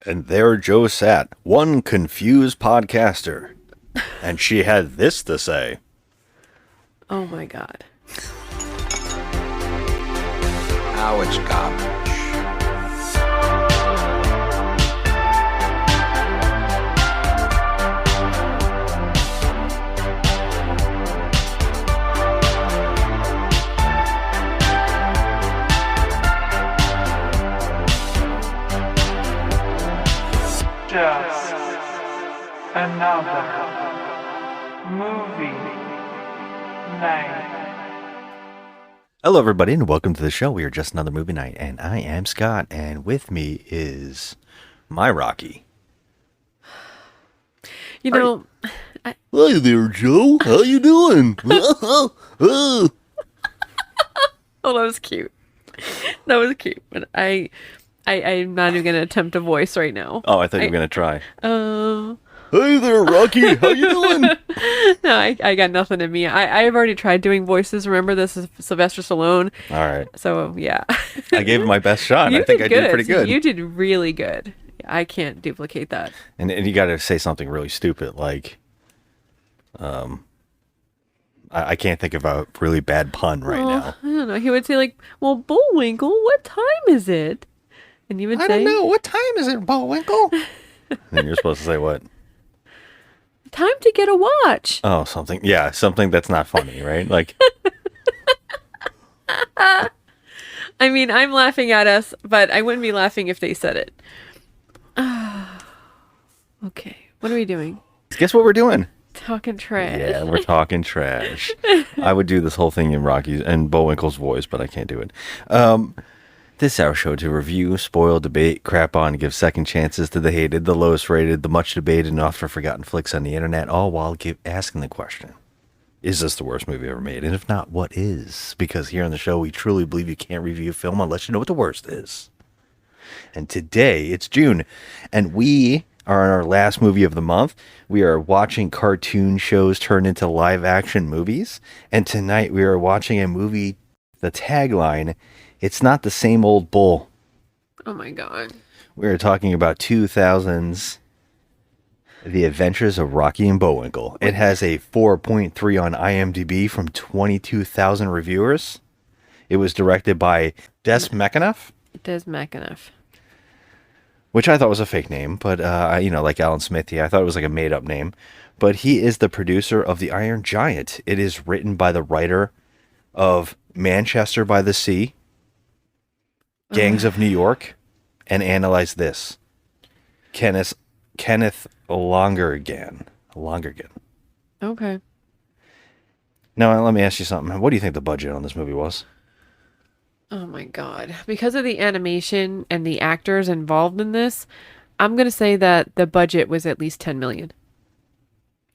And there Joe sat, one confused podcaster. And she had this to say. Oh my God. Now it's garbage. Just another movie night. Hello, everybody, and welcome to the show. We are Just Another Movie Night, and I am Scott, and with me is my Rocky. You know, Hi there, Joe. How you doing? oh, that was cute. That was cute. But I'm not even going to attempt a voice right now. Oh, I thought you were going to try. Oh. Hey there, Rocky. How you doing? No, I got nothing in me. I've already tried doing voices. Remember, this is Sylvester Stallone. All right. So, yeah. I gave it my best shot. You I think did I good. did pretty good. You did really good. I can't duplicate that. And you got to say something really stupid, like, I can't think of a really bad pun right now. I don't know. He would say, like, well, Bullwinkle, what time is it? And you would say, I don't know. What time is it, Bullwinkle? And you're supposed to say what? time to get a watch. Oh, something. Yeah, something that's not funny, right? Like, I mean, I'm laughing at us, but I wouldn't be laughing if they said it. Okay, what are we doing? guess what we're doing? Talking trash. Yeah, we're talking trash. I would do this whole thing in Rocky's and Bullwinkle's voice, but I can't do it. This is our show to review, spoil, debate, crap on, give second chances to the hated, the lowest rated, the much debated, and often forgotten flicks on the internet, all while asking the question, is this the worst movie ever made? And if not, what is? Because here on the show, we truly believe you can't review a film unless you know what the worst is. And today, it's June, and we are on our last movie of the month. We are watching cartoon shows turn into live-action movies, and tonight we are watching a movie, the tagline, it's not the same old bull. Oh my God. We are talking about 2000's The Adventures of Rocky and Bullwinkle. It has a 4.3 on IMDb from 22,000 reviewers. It was directed by Des McAnuff. Des McAnuff. Which I thought was a fake name, but, like Alan Smithy, I thought it was like a made-up name. But he is the producer of The Iron Giant. It is written by the writer of Manchester by the Sea, Gangs of New York, and Analyze This. Kenneth Lonergan. Okay. Now, let me ask you something. What do you think the budget on this movie was? Oh my God. Because of the animation and the actors involved in this, I'm going to say that the budget was at least 10 million.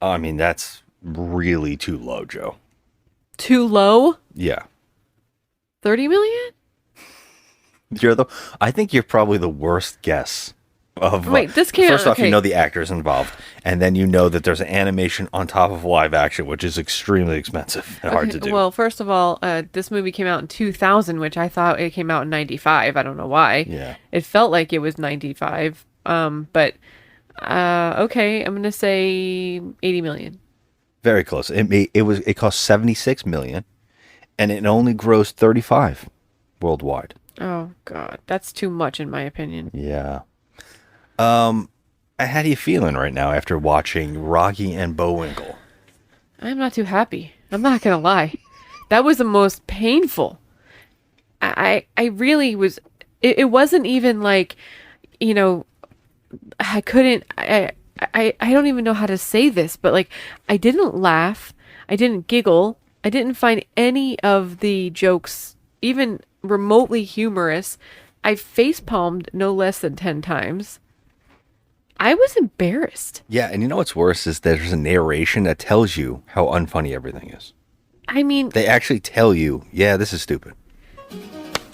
I mean, that's really too low, Joe. Too low? Yeah. 30 million? I think you're probably the worst guess of. Wait, this came First out, off, okay. you know the actors involved, and then you know that there's an animation on top of live action, which is extremely expensive and hard to do. Well, first of all, this movie came out in 2000, which I thought it came out in 95. I don't know why. Yeah. It felt like it was 95. But okay, I'm going to say 80 million. Very close. It cost $76 million, and it only grossed 35 worldwide. Oh God, that's too much in my opinion. Yeah. How are you feeling right now after watching Rocky and Bullwinkle? I'm not too happy. I'm not going to lie. That was the most painful. I really was. It wasn't even like, I couldn't. I don't even know how to say this, but like, I didn't laugh. I didn't giggle. I didn't find any of the jokes even remotely humorous. I facepalmed no less than 10 times. I was embarrassed. Yeah, and you know what's worse is there's a narration that tells you how unfunny everything is. I mean, They actually tell you, yeah, this is stupid.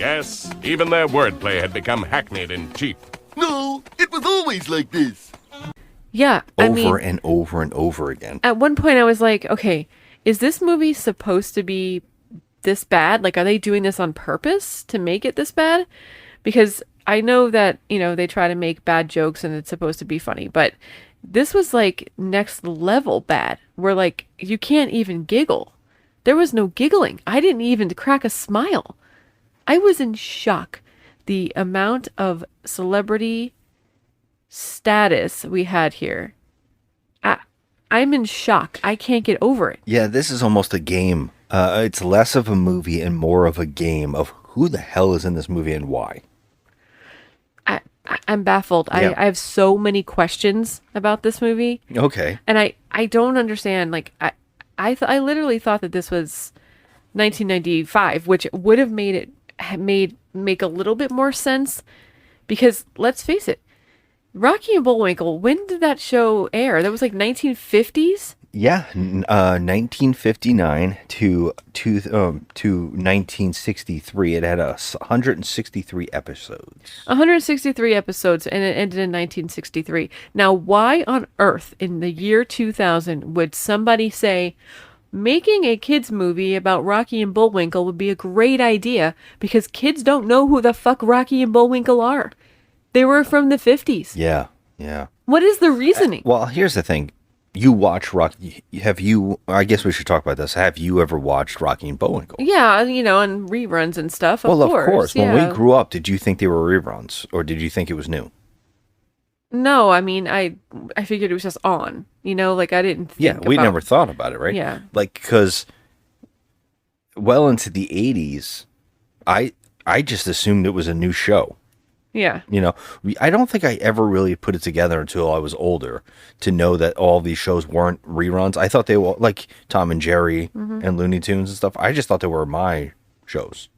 Yes, even their wordplay had become hackneyed and cheap. No, it was always like this. yeah. Over and over and over again. At one point I was like, okay, is this movie supposed to be this bad? Like, are they doing this on purpose to make it this bad? Because I know that, they try to make bad jokes and it's supposed to be funny, but this was like next level bad, where like you can't even giggle. There was no giggling. I didn't even crack a smile. I was in shock. The amount of celebrity status we had here. I'm in shock. I can't get over it. Yeah, this is almost a game. It's less of a movie and more of a game of who the hell is in this movie and why. I'm baffled. Yeah. I have so many questions about this movie. Okay. And I don't understand. Like, I literally thought that this was 1995, which would have make a little bit more sense, because let's face it, Rocky and Bullwinkle, when did that show air? That was like 1950s? Yeah, 1959 to 1963. It had 163 episodes. 163 episodes, and it ended in 1963. Now, why on earth in the year 2000 would somebody say, making a kids movie about Rocky and Bullwinkle would be a great idea, because kids don't know who the fuck Rocky and Bullwinkle are? They were from the 50s. Yeah. What is the reasoning? Well, here's the thing. You watch Rocky. I guess we should talk about this. Have you ever watched Rocky and Bullwinkle? Yeah, and reruns and stuff. Well, of course. Yeah. When we grew up, did you think they were reruns, or did you think it was new? No, I mean, I figured it was just on. Like I didn't think Yeah, we never thought about it, right? Yeah. Like, because well into the 80s, I just assumed it was a new show. Yeah. I don't think I ever really put it together until I was older to know that all these shows weren't reruns. I thought they were like Tom and Jerry and Looney Tunes and stuff. I just thought they were my shows.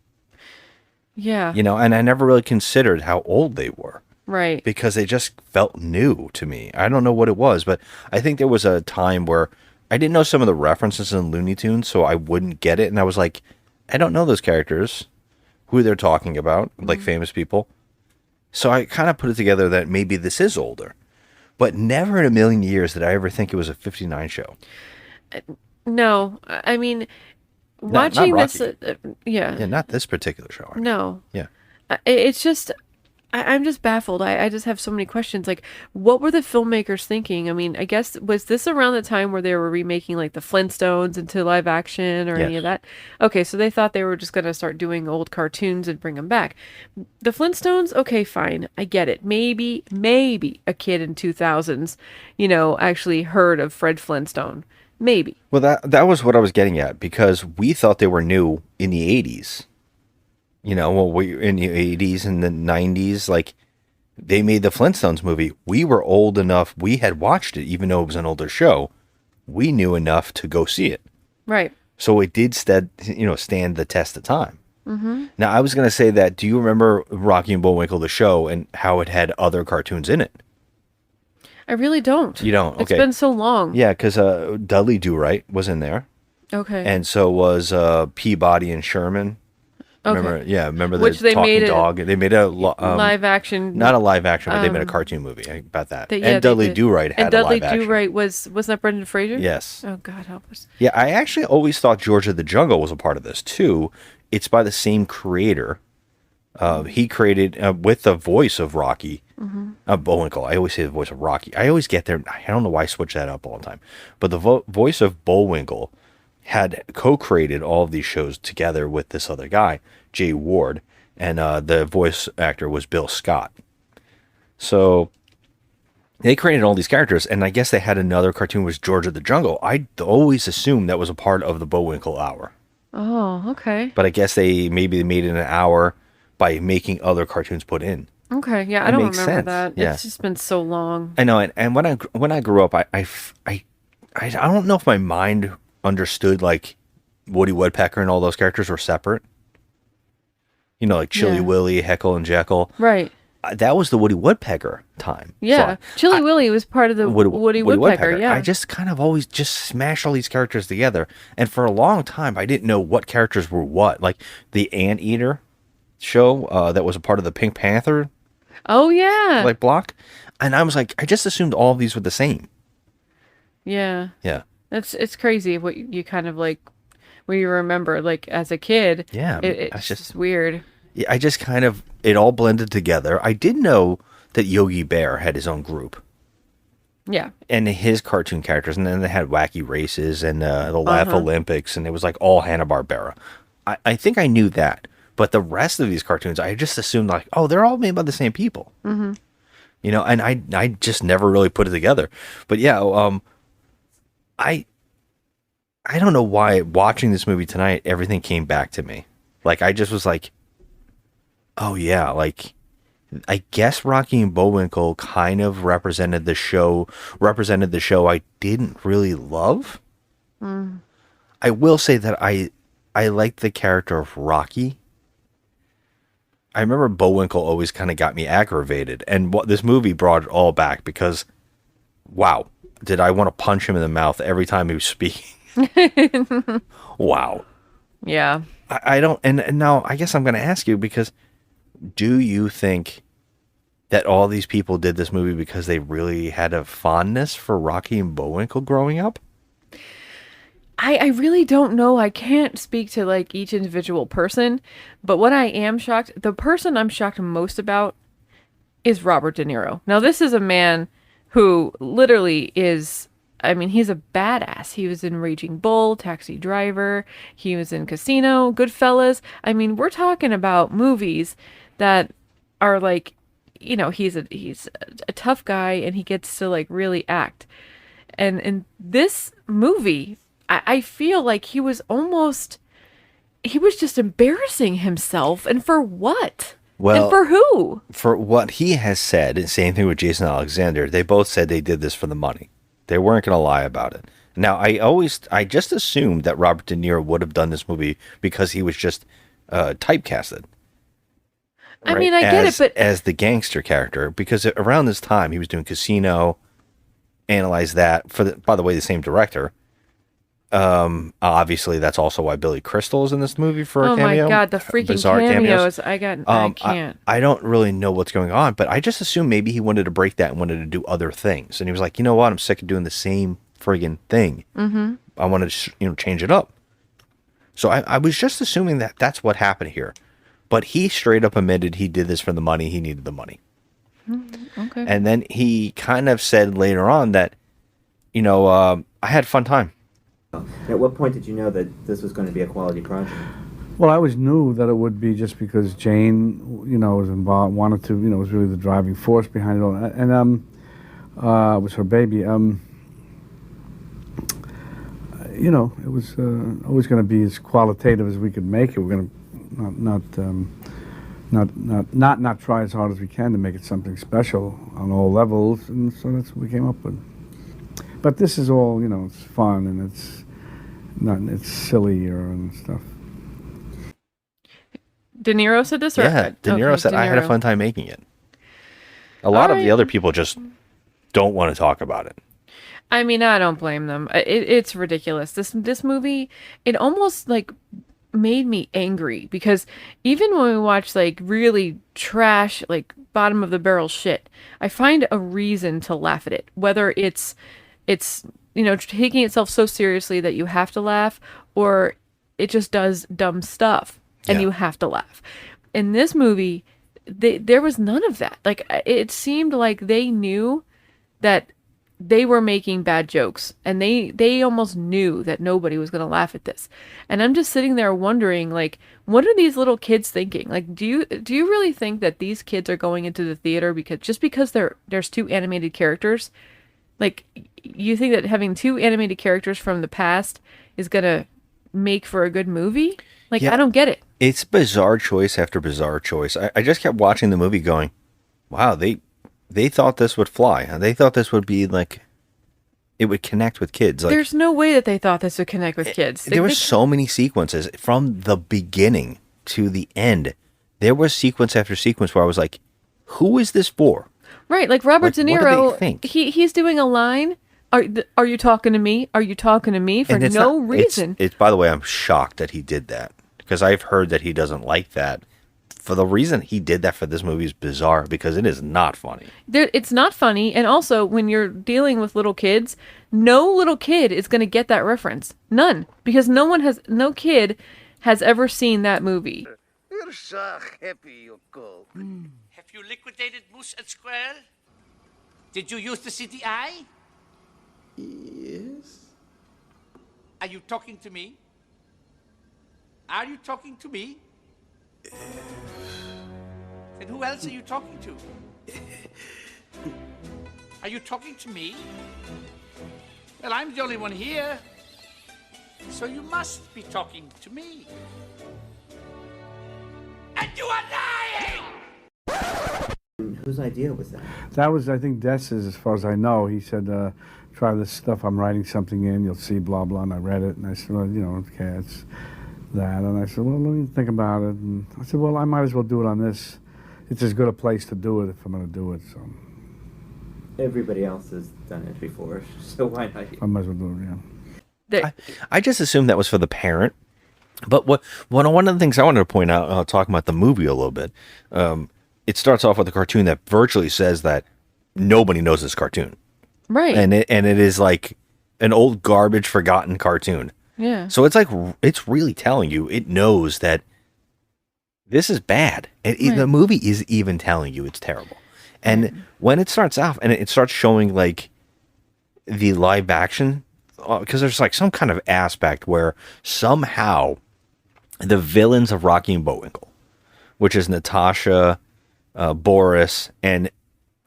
Yeah. And I never really considered how old they were. Right. Because they just felt new to me. I don't know what it was, but I think there was a time where I didn't know some of the references in Looney Tunes, so I wouldn't get it. And I was like, I don't know those characters, who they're talking about, like famous people. So I kind of put it together that maybe this is older. But never in a million years did I ever think it was a 59 show. No. I mean, not watching this... Rocky. Yeah, not this particular show. No. Yeah. It's just... I'm just baffled. I just have so many questions. Like, what were the filmmakers thinking? I mean, I guess, was this around the time where they were remaking like the Flintstones into live action or any of that? Okay, so they thought they were just going to start doing old cartoons and bring them back. The Flintstones, okay, fine. I get it. Maybe a kid in 2000s, actually heard of Fred Flintstone. Maybe. Well, that was what I was getting at, because we thought they were new in the 80s. We in the 80s and the 90s, like, they made the Flintstones movie. We were old enough. We had watched it, even though it was an older show. We knew enough to go see it. Right. So it did stand the test of time. Mm-hmm. Now, I was going to say that, do you remember Rocky and Bullwinkle, the show, and how it had other cartoons in it? I really don't. You don't? Okay. It's been so long. Yeah, because Dudley Do-Right was in there. Okay. And so was Peabody and Sherman. Okay. Remember the Which they talking made dog? They made a live action. Not a live action, but they made a cartoon movie about that. Yeah, and Dudley Do-Right had a live action. And Dudley Do-Right wasn't that Brendan Fraser? Yes. Oh, God help us. Yeah, I actually always thought George of the Jungle was a part of this too. It's by the same creator. He created with the voice of Rocky, Bullwinkle. I always say the voice of Rocky. I always get there. I don't know why I switch that up all the time. But the voice of Bullwinkle had co-created all of these shows together with this other guy, Jay Ward, and the voice actor was Bill Scott. So they created all these characters, and I guess they had another cartoon was George of the Jungle. I always assumed that was a part of the Bullwinkle hour. Oh, okay. But I guess they made it an hour by making other cartoons put in. Okay, yeah, I don't makes remember sense. that. Yeah. It's just been so long. I know, and when I grew up, I don't know if my mind understood like Woody Woodpecker and all those characters were separate. Like Chilly Willy, Heckle and Jekyll. Right. That was the Woody Woodpecker time. Yeah. So Chilly Willy was part of the Woody Woodpecker, yeah. I just kind of always just smash all these characters together. And for a long time, I didn't know what characters were what. Like the Anteater show that was a part of the Pink Panther Oh, yeah. like block. And I was like, I just assumed all of these were the same. Yeah. Yeah. It's crazy what you kind of like, when you remember, like, as a kid. Yeah. It's just weird. Yeah, I just kind of, it all blended together. I did know that Yogi Bear had his own group Yeah. and his cartoon characters, and then they had Wacky Races and the Laugh Olympics, and it was like all Hanna-Barbera. I think I knew that, but the rest of these cartoons, I just assumed like, oh, they're all made by the same people. Mm-hmm. You know, and I just never really put it together. But yeah, I don't know why watching this movie tonight, everything came back to me. Like, I just was like, oh yeah, like, I guess Rocky and Bullwinkle kind of represented the show I didn't really love. I will say that I liked the character of Rocky. I remember Bullwinkle always kind of got me aggravated, and what this movie brought it all back because, wow, did I want to punch him in the mouth every time he was speaking? Wow. Yeah. I don't, and now I guess I'm going to ask you, because do you think that all these people did this movie because they really had a fondness for Rocky and Bullwinkle growing up? I really don't know. I can't speak to like each individual person, but what I am shocked, the person I'm shocked most about is Robert De Niro. Now, this is a man who literally is, I mean, he's a badass. He was in Raging Bull, Taxi Driver. He was in Casino, Goodfellas. I mean, we're talking about movies that are like, you know, he's a tough guy and he gets to like really act. And in this movie, I feel like he was just embarrassing himself. And for what? Well, and for who? For what he has said, and same thing with Jason Alexander, they both said they did this for the money. They weren't going to lie about it. Now, I just assumed that Robert De Niro would have done this movie because he was just typecasted. I mean, I get it, but as the gangster character, because around this time he was doing Casino, Analyze That, by the way, the same director. Obviously that's also why Billy Crystal is in this movie for a cameo. Oh my god, the freaking Bizarre cameos. I can't. I don't really know what's going on, but I just assumed maybe he wanted to break that and wanted to do other things. And he was like, you know what? I'm sick of doing the same friggin' thing. Mm-hmm. I want to, change it up. So I was just assuming that that's what happened here. But he straight up admitted he did this for the money. He needed the money. Okay. And then he kind of said later on that, I had a fun time. At what point did you know that this was going to be a quality project? Well, I always knew that it would be, just because Jane, was involved, wanted to, was really the driving force behind it all, and it was her baby. It was always going to be as qualitative as we could make it. We're going to not try as hard as we can to make it something special on all levels, and so that's what we came up with. But this is all, it's fun and it's sillier and stuff. De Niro said this? Yeah, De Niro said, I had a fun time making it. A lot of the other people just don't want to talk about it. I mean, I don't blame them. It's ridiculous. This movie, it almost like made me angry, because even when we watch like really trash, like bottom of the barrel shit, I find a reason to laugh at it. Whether it's taking itself so seriously that you have to laugh, or it just does dumb stuff and you have to laugh. In this movie, there was none of that. Like, it seemed like they knew that they were making bad jokes, and they almost knew that nobody was going to laugh at this. And I'm just sitting there wondering, like, what are these little kids thinking? Like, do you really think that these kids are going into the theater because there's two animated characters? Like, you think that having two animated characters from the past is going to make for a good movie? Like, I don't get it. It's bizarre choice after bizarre choice. I just kept watching the movie going, wow, they thought this would fly. They thought this would be like, it would connect with kids. Like, there's no way that they thought this would connect with kids. There were so many sequences from the beginning to the end. There was sequence after sequence where I was like, who is this for? Right, like Robert De Niro, what do they think? He's doing a line. Are you talking to me? Are you talking to me? For no reason. It's by the way, I'm shocked that he did that, because I've heard that he doesn't like that. For the reason he did that for this movie is bizarre, because it is not funny. It's not funny, and also when you're dealing with little kids, no little kid is going to get that reference. None, because no kid has ever seen that movie. Versa happy you go. Have you liquidated Moose and Squirrel? Did you use the CTI? Yes. Are you talking to me? Are you talking to me? Then who else are you talking to? Are you talking to me? Well, I'm the only one here. So you must be talking to me. And you are lying! Whose idea was that? That was, I think, Dess's, as far as I know. He said, try this stuff. I'm writing something in. You'll see, blah, blah. And I read it, and I said, well, you know, okay, it's that. And I said, well, let me think about it. And I said, well, I might as well do it on this. It's as good a place to do it if I'm going to do it. So Everybody else has done it before, so why not you? I might as well do it, yeah. I just assumed that was for the parent. But one of the things I wanted to point out, talking about the movie a little bit, it starts off with a cartoon that virtually says that nobody knows this cartoon. Right. And it is like an old garbage forgotten cartoon. Yeah. So it's like, it's really telling you, it knows that this is bad. The movie is even telling you it's terrible. And when it starts off and it starts showing like the live action, because there's like some kind of aspect where somehow the villains of Rocky and Bullwinkle, which is Natasha, Boris, and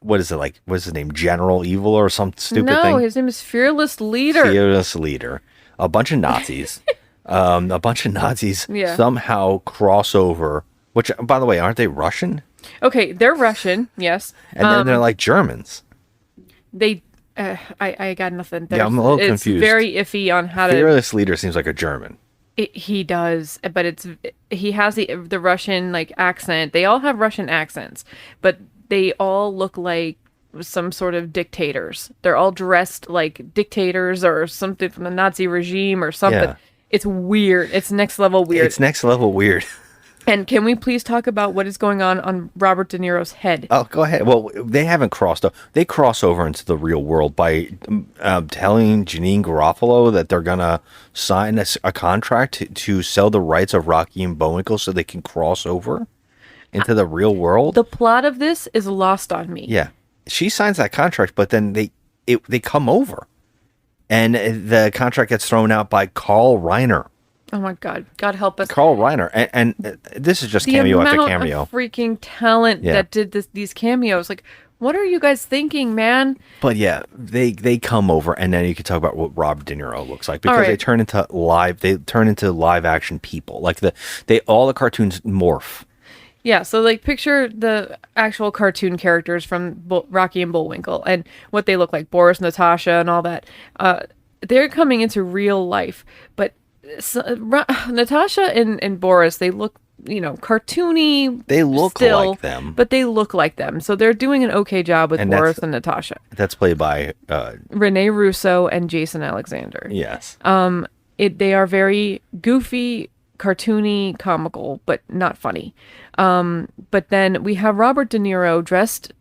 what is it like? What's his name? General Evil or some stupid thing? No, his name is Fearless Leader. Fearless Leader. A bunch of Nazis. Yeah. Somehow cross over. Which, by the way, aren't they Russian? Okay, they're Russian, yes. And then they're like Germans. They, I got nothing. Yeah, I'm a little it's confused. very iffy on how to. Fearless Leader seems like a German. He does, but he has the Russian like accent. They all have Russian accents, but they all look like some sort of dictators. They're all dressed like dictators or something from the Nazi regime or something. Yeah. It's weird. It's next level weird. It's next level weird. And can we please talk about what is going on Robert De Niro's head? Oh, go ahead. Well, they haven't crossed over. They cross over into the real world by telling Janine Garofalo that they're going to sign a contract to sell the rights of Rocky and Bullwinkle so they can cross over into the real world. The plot of this is lost on me. Yeah. She signs that contract, but then they come over. And the contract gets thrown out by Carl Reiner. Oh my God. God help us. Carl Reiner. And this is just The cameo after amount cameo. of freaking talent that did these cameos. Like, what are you guys thinking, man? But yeah, they come over, and then you can talk about what Robert De Niro looks like because they turn into live action people. Like all the cartoons morph. Yeah, so like picture the actual cartoon characters from Rocky and Bullwinkle and what they look like, Boris, Natasha, and all that. They're coming into real life, but Natasha and Boris, they look, cartoony. They look still, like them. But they look like them. So they're doing an okay job with Boris and Natasha. That's played by Rene Russo and Jason Alexander. Yes. They are very goofy, cartoony, comical, but not funny. But then we have Robert De Niro dressed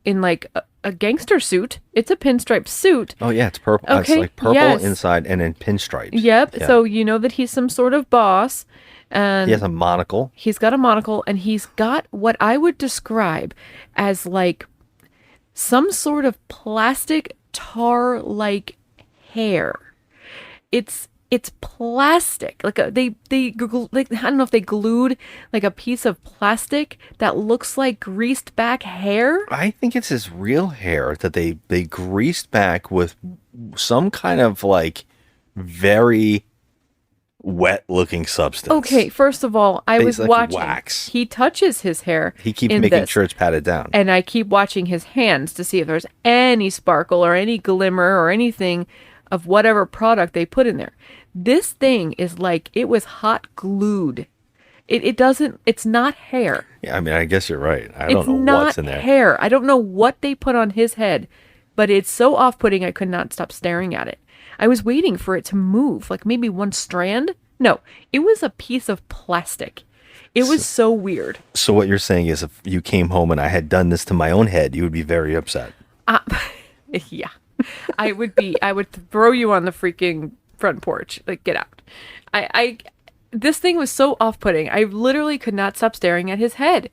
in like a gangster suit. It's a pinstripe suit. Oh yeah, it's purple. Okay, It's like purple yes. inside and then pinstripes. Yep. Yeah. So you know that he's some sort of boss. And he has a monocle. He's got a monocle, and he's got what I would describe as like some sort of plastic tar-like hair. It's plastic. Like they I don't know if they glued like a piece of plastic that looks like greased back hair. I think it's his real hair that they greased back with some kind of like very wet looking substance. Okay, first of all, I was like watching. wax. He touches his hair. He keeps making sure it's patted down. And I keep watching his hands to see if there's any sparkle or any glimmer or anything of whatever product they put in there. This thing is like it was hot glued. It's not hair. Yeah, I mean, I guess you're right. I don't know what's in there. It's not hair. I don't know what they put on his head, but it's so off-putting I could not stop staring at it. I was waiting for it to move, like maybe one strand. No, it was a piece of plastic. It was so weird. So what you're saying is if you came home and I had done this to my own head, you would be very upset. Yeah. I would throw you on the freaking front porch. Like, get out. this thing was so off-putting. I literally could not stop staring at his head.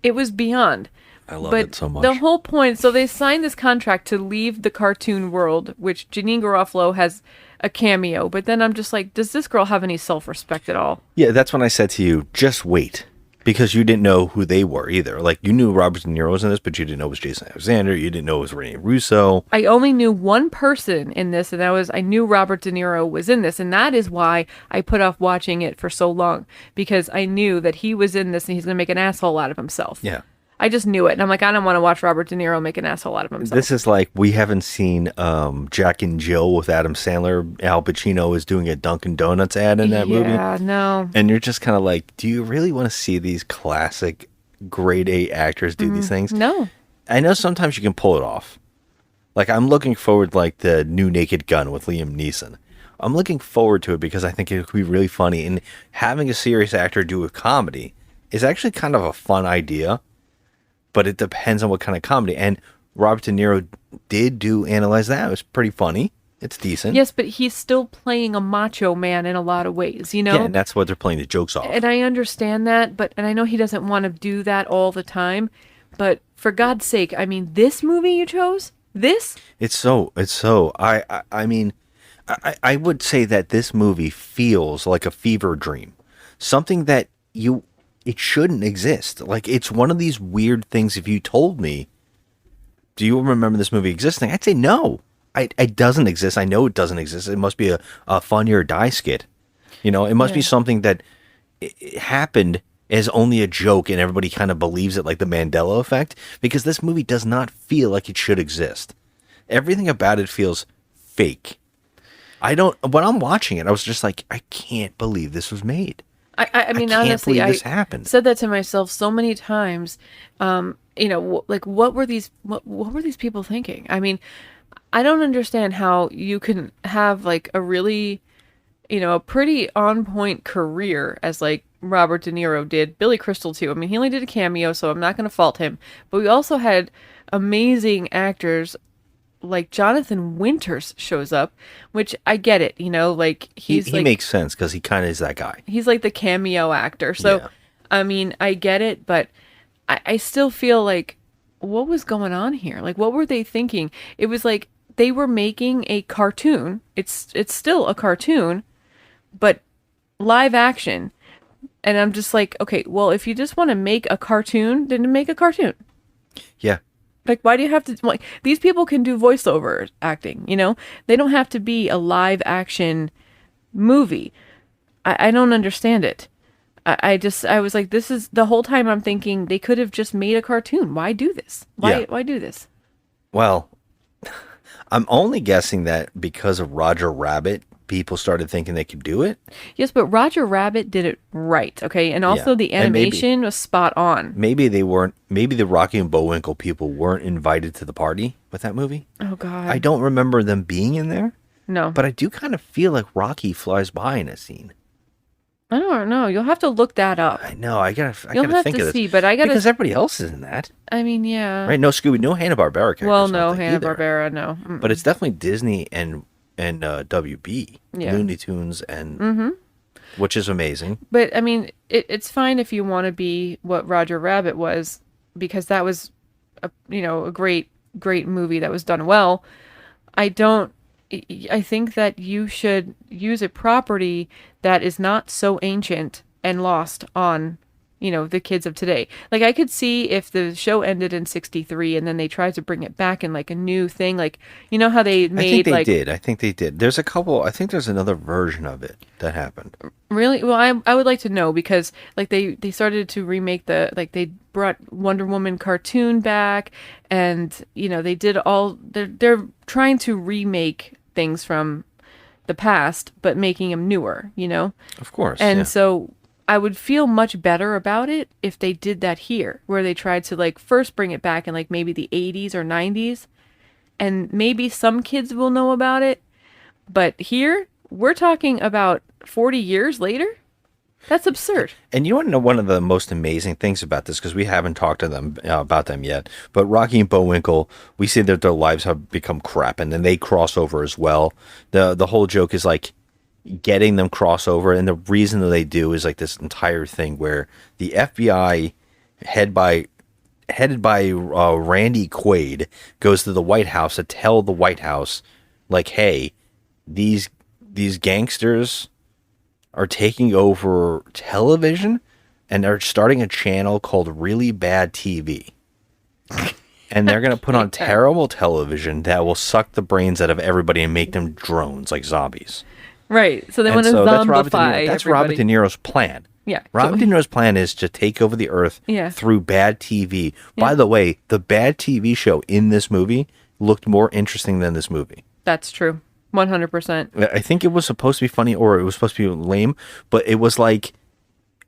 It was beyond. I love But it so much. the whole point, so they signed this contract to leave the cartoon world, which Janine Garofalo has a cameo. But then I'm just like, does this girl have any self-respect at all? Yeah, that's when I said to you, just wait. Because you didn't know who they were either. Like, you knew Robert De Niro was in this, but you didn't know it was Jason Alexander. You didn't know it was Rene Russo. I only knew one person in this, and I knew Robert De Niro was in this, and that is why I put off watching it for so long, because I knew that he was in this and he's going to make an asshole out of himself. Yeah. I just knew it, and I'm like, I don't want to watch Robert De Niro make an asshole out of himself. This is like, we haven't seen Jack and Jill with Adam Sandler. Al Pacino is doing a Dunkin' Donuts ad in that movie. Yeah, no. And you're just kind of like, do you really want to see these classic grade A actors do these things? No. I know sometimes you can pull it off. Like, I'm looking forward, like, the new Naked Gun with Liam Neeson. I'm looking forward to it because I think it could be really funny. And having a serious actor do a comedy is actually kind of a fun idea. But it depends on what kind of comedy. And Robert De Niro did Analyze That. It was pretty funny. It's decent. Yes, but he's still playing a macho man in a lot of ways, you know? Yeah, and that's what they're playing the jokes off. And I understand that, and I know he doesn't want to do that all the time. But for God's sake, I mean, this movie you chose? This? I mean, I would say that this movie feels like a fever dream. Something that it shouldn't exist. Like, it's one of these weird things. If you told me, do you remember this movie existing? I'd say no. It doesn't exist. I know it doesn't exist. It must be a Funny or Die skit. You know, it must be something that it happened as only a joke and everybody kind of believes it, like the Mandela effect, because this movie does not feel like it should exist. Everything about it feels fake. When I'm watching it, I was just like, I can't believe this was made. I mean, can't honestly, believe I this happened. said that to myself so many times. You know, like, what were these people thinking? I mean, I don't understand how you can have like a really, a pretty on point career as like Robert De Niro did, Billy Crystal too. I mean, he only did a cameo, so I'm not going to fault him. But we also had amazing actors. Like Jonathan Winters shows up, which I get it, like he makes sense because he kind of is that guy. He's like the cameo actor. So, yeah. I mean, I get it, but I still feel like, what was going on here? Like, what were they thinking? It was like they were making a cartoon. It's still a cartoon, but live action. And I'm just like, okay, well, if you just want to make a cartoon, then make a cartoon. Yeah. Like, why do you have to, like, these people can do voiceover acting, They don't have to be a live action movie. I don't understand it. I was like, this is, the whole time I'm thinking they could have just made a cartoon. Why do this? Why do this? Well, I'm only guessing that because of Roger Rabbit, people started thinking they could do it. Yes, but Roger Rabbit did it right, okay? And also the animation was spot on. Maybe they weren't, maybe the Rocky and Bullwinkle people weren't invited to the party with that movie. Oh, God. I don't remember them being in there. No. But I do kind of feel like Rocky flies by in a scene. I don't know. You'll have to look that up. I know. I gotta have think to of this. see, but I gotta, because everybody else is in that. I mean, yeah. Right? No Hanna-Barbera characters. Well, no Hanna-Barbera, no. Mm-mm. But it's definitely Disney and WB, Looney Tunes, and which is amazing. But I mean, it's fine if you want to be what Roger Rabbit was, because that was a great movie that was done well. I think that you should use a property that is not so ancient and lost on, the kids of today. Like, I could see if the show ended in 1963 and then they tried to bring it back in like a new thing, like, how they made I think they did. There's a couple, I think there's another version of it that happened. Really? Well, I would like to know, because like they started to remake they brought Wonder Woman cartoon back, and, they did they're trying to remake things from the past, but making them newer, Of course. And so I would feel much better about it if they did that here, where they tried to like first bring it back in like maybe the 80s or 90s, and maybe some kids will know about it. But here we're talking about 40 years later. That's absurd. And you want to know one of the most amazing things about this, because we haven't talked to them about them yet, but Rocky and Bullwinkle, we see that their lives have become crap, and then they cross over as well. The whole joke is like, getting them crossover, and the reason that they do is like this entire thing where the FBI headed by Randy Quaid goes to the White House to tell the White House, like, hey, these gangsters are taking over television and they're starting a channel called Really Bad TV. And they're going to put on terrible television that will suck the brains out of everybody and make them drones like zombies. Right. So they want to zombify that's Robert De Niro's plan. Yeah. Robert De Niro's plan is to take over the earth through bad TV. Yeah. By the way, the bad TV show in this movie looked more interesting than this movie. That's true. 100%. I think it was supposed to be funny or it was supposed to be lame, but it was like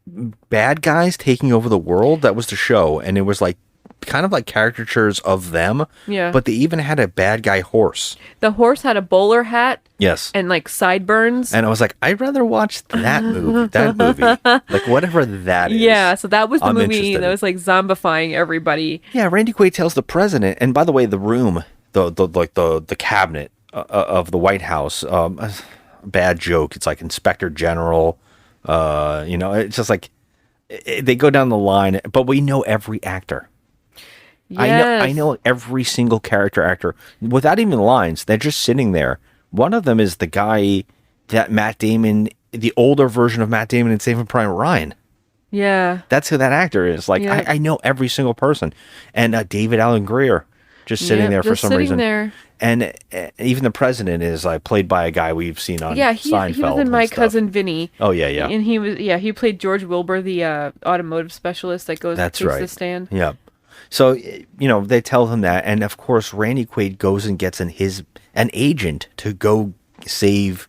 bad guys taking over the world. That was the show. And it was like kind of like caricatures of them. Yeah. But they even had a bad guy horse. The horse had a bowler hat. Yes. And like sideburns. And I was like, I'd rather watch that movie. Like whatever that is. Yeah, so that was the movie that was like zombifying everybody. Yeah, Randy Quaid tells the president, and by the way, the room, the cabinet of the White House, bad joke. It's like Inspector General. It's just like they go down the line, but we know every actor. Yes. I know every single character actor without even lines. They're just sitting there. One of them is the guy that Matt Damon, the older version of Matt Damon in Saving Private Ryan. Yeah. That's who that actor is. Like, yeah. I know every single person. And David Alan Grier just sitting there for some reason. There. And even the president is played by a guy we've seen on Seinfeld. He was in My Cousin Vinny. Oh, yeah. And he played George Wilbur, the automotive specialist that goes to the stand. Yeah. So, they tell him that. And, of course, Randy Quaid goes and gets an agent to go save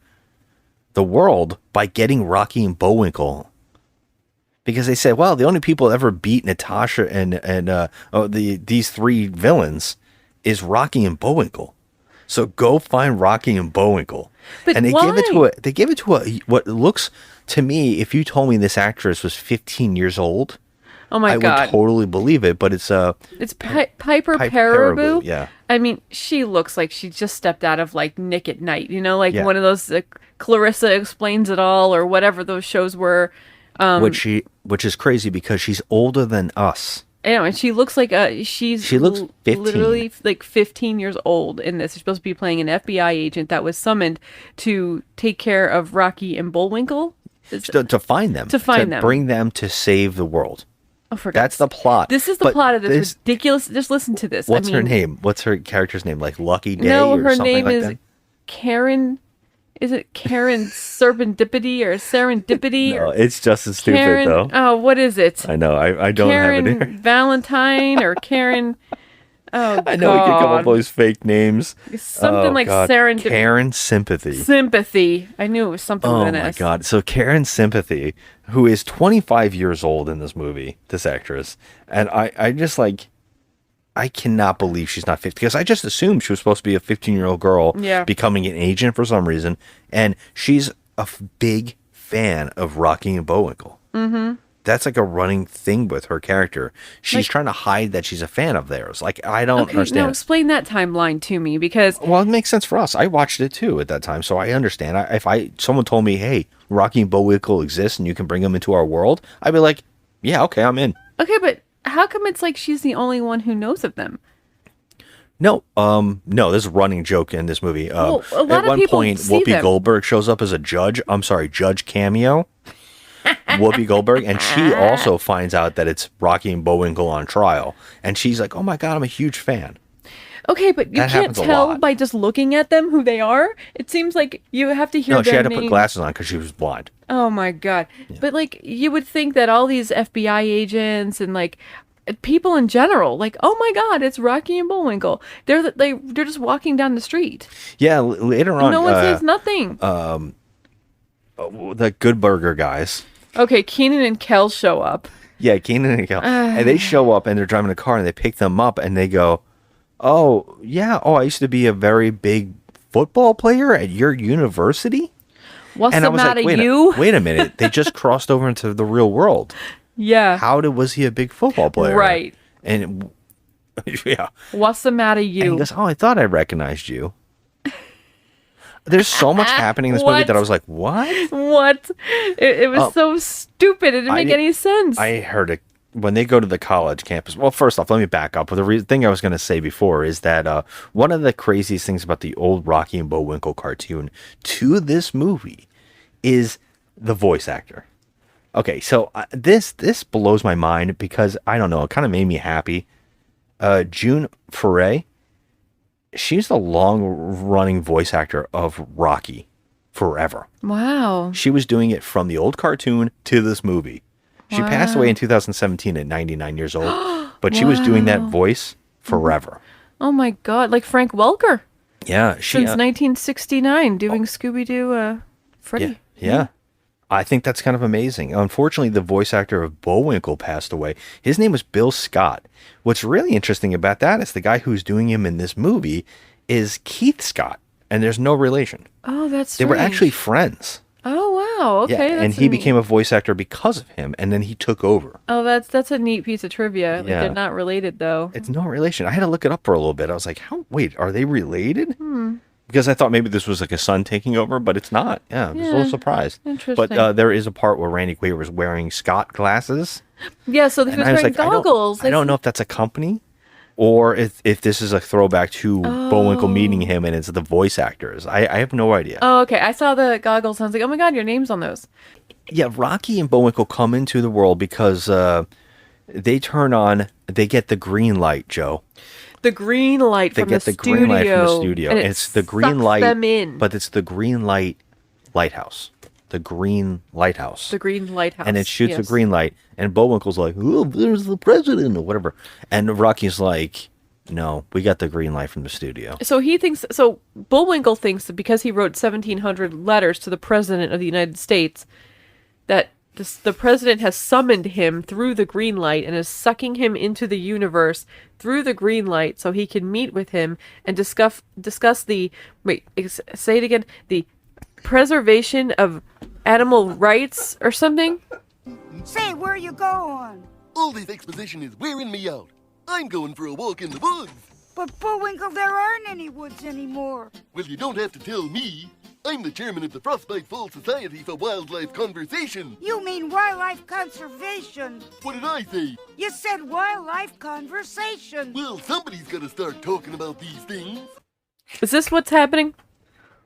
the world by getting Rocky and Bullwinkle. Because they said, well, the only people that ever beat Natasha and these three villains is Rocky and Bullwinkle. So go find Rocky and Bullwinkle. But and they why? give it to what looks to me, if you told me this actress was 15 years old, oh my God, I would totally believe it. But it's Piper Perabo. Yeah, I mean, she looks like she just stepped out of like Nick at Night. One of those Clarissa Explains It All or whatever those shows were. Which is crazy because she's older than us. And she looks like she looks 15. Literally like 15 years old in this. She's supposed to be playing an FBI agent that was summoned to take care of Rocky and Bullwinkle. To find them. To bring them to save the world. Oh, that's the plot. This is the plot of this ridiculous. Just listen to this. What's her name? What's her character's name? Like Lucky Day? No, or her something name like is that? Karen. Is it Karen Serendipity or Serendipity? No, it's just as stupid Karen, though. Oh, what is it? I know. I don't Karen have it here. Valentine or Karen. Oh, I know we can come up with those fake names. Something like Serendipity. Karen Sympathy. Sympathy. I knew it was something with an S. Oh my God. So Karen Sympathy, who is 25 years old in this movie, this actress, and I just I cannot believe she's not 50 because I just assumed she was supposed to be a 15-year-old girl becoming an agent for some reason, and she's a big fan of Rocky and Bullwinkle. Mm-hmm. That's like a running thing with her character. She's trying to hide that she's a fan of theirs. Like, I don't understand. Now explain that timeline to me because... Well, it makes sense for us. I watched it too at that time, so I understand. If someone told me, hey, Rocky and Bullwinkle exists and you can bring them into our world, I'd be like, yeah, okay, I'm in. Okay, but how come it's like she's the only one who knows of them? No, there's a running joke in this movie. Well, a lot at one of people point, see Whoopi them. Goldberg shows up as a judge. I'm sorry, Judge Cameo. Whoopi Goldberg, and she also finds out that it's Rocky and Bullwinkle on trial, and she's like, "Oh my God, I'm a huge fan." Okay, but you can't tell by just looking at them who they are. It seems like you have to hear. No, she had to name. put glasses on because she was blind. Oh my God! Yeah. But you would think that all these FBI agents and people in general, oh my God, it's Rocky and Bullwinkle. They're just walking down the street. Yeah, later on, no one says nothing. The Good Burger guys. Okay, Keenan and Kel show up. Yeah, Keenan and Kel, and they show up and they're driving a car and they pick them up and they go, "Oh yeah, I used to be a very big football player at your university." What's and the I was matter, like, you? Wait a minute, they just crossed over into the real world. Yeah. Was he a big football player? Right. And yeah. What's the matter, you? And he goes, "Oh, I thought I recognized you." There's so much happening in this movie What? that I was like, what? What? It was so stupid. It didn't make any sense. I heard it when they go to the college campus. Well, first off, let me back up. The thing I was going to say before is that one of the craziest things about the old Rocky and Bullwinkle cartoon to this movie is the voice actor. Okay, so this blows my mind because, I don't know, it kind of made me happy. June Foray, she's the long-running voice actor of Rocky forever. Wow. She was doing it from the old cartoon to this movie. She passed away in 2017 at 99 years old, but she was doing that voice forever. Oh my God, like Frank Welker. Yeah. Since 1969, doing Scooby-Doo Freddy. Yeah. I think that's kind of amazing. Unfortunately, the voice actor of Bullwinkle passed away. His name was Bill Scott. What's really interesting about that is the guy who's doing him in this movie is Keith Scott, and there's no relation. Oh, that's They were strange. actually friends. Oh, wow. Okay. Yeah, and that's he neat. became a voice actor because of him, and then he took over. Oh, that's a neat piece of trivia. Like, Yeah. they're not related, though. It's no relation. I had to look it up for a little bit. I was like, wait, are they related? Because I thought maybe this was like a son taking over, but it's not. Yeah, I was a little surprised. Interesting. But there is a part where Randy Quaid was wearing Scott glasses. Yeah, so he was And I was wearing like, goggles. I don't know if that's a company or if this is a throwback to Bullwinkle meeting him and it's the voice actors. I have no idea. Oh, okay. I saw the goggles. I was like, oh my God, your name's on those. Yeah, Rocky and Bullwinkle come into the world because they get the green light, Joe. The green light They from get the the studio. green light from the studio. And And it it's the green sucks light, them in. but it's the green light lighthouse. The green lighthouse. The green lighthouse. And it shoots the yes. green light. And Bullwinkle's like, oh, there's the president or whatever. And Rocky's like, no, we got the green light from the studio. So Bullwinkle thinks that because he wrote 1,700 letters to the president of the United States, that the president has summoned him through the green light and is sucking him into the universe through the green light so he can meet with him and discuss the, say it again, the preservation of animal rights or something. Say, where you going? All this exposition is wearing me out. I'm going for a walk in the woods. But Bullwinkle, there aren't any woods anymore. Well, you don't have to tell me. I'm the chairman of the Frostbite Fall Society for Wildlife Conversation. You mean wildlife conservation. What did I say? You said wildlife conversation. Well, somebody's got to start talking about these things. Is this what's happening?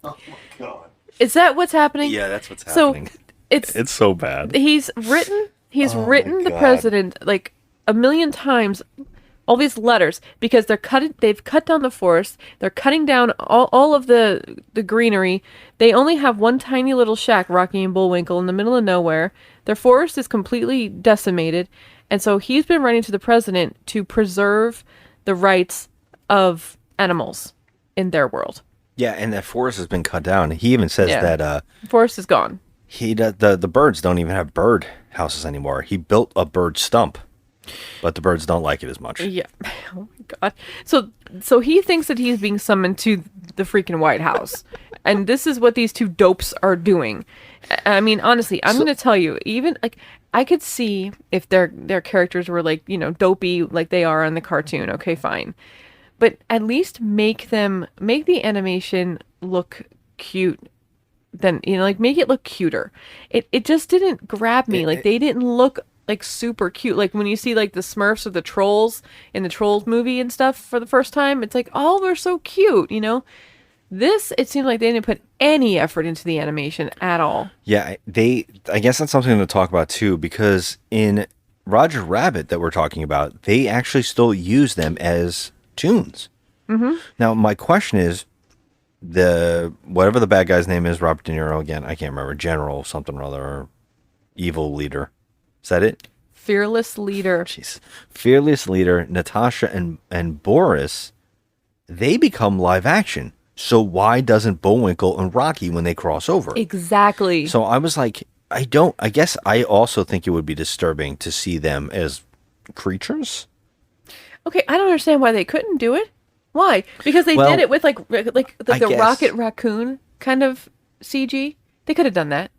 Oh, my God. Is that what's happening? Yeah, that's what's happening. So it's so bad. He's written the God. president like a million times, all these letters, because they've cut down the forest, they're cutting down all of the greenery. They only have one tiny little shack, Rocky and Bullwinkle, in the middle of nowhere. Their forest is completely decimated, and so he's been writing to the president to preserve the rights of animals in their world. Yeah, and that forest has been cut down. He even says that The forest is gone. the birds don't even have bird houses anymore. He built a bird stump, but the birds don't like it as much. Yeah. Oh my God. So he thinks that he's being summoned to the freaking White House. And this is what these two dopes are doing. I mean, honestly, I'm going to tell you, even like I could see if their characters were like, dopey like they are on the cartoon. Okay, fine. But at least make the animation look cute. Then, make it look cuter. It just didn't grab me. They didn't look like super cute. Like when you see like the Smurfs or the Trolls in the Trolls movie and stuff for the first time, it's like, oh, they're so cute, This, it seemed like they didn't put any effort into the animation at all. Yeah, I guess that's something to talk about too, because in Roger Rabbit that we're talking about, they actually still use them as tunes. Mm-hmm. Now, my question is, whatever the bad guy's name is, Robert DeNiro again, I can't remember, General something or other, or evil leader. Is that it? Fearless leader. Jeez. Fearless leader, Natasha and Boris, they become live action. So why doesn't Bullwinkle and Rocky when they cross over? Exactly. So I was like, I guess I also think it would be disturbing to see them as creatures. Okay, I don't understand why they couldn't do it. Why? Because they did it with like the Rocket Raccoon kind of CG. They could have done that.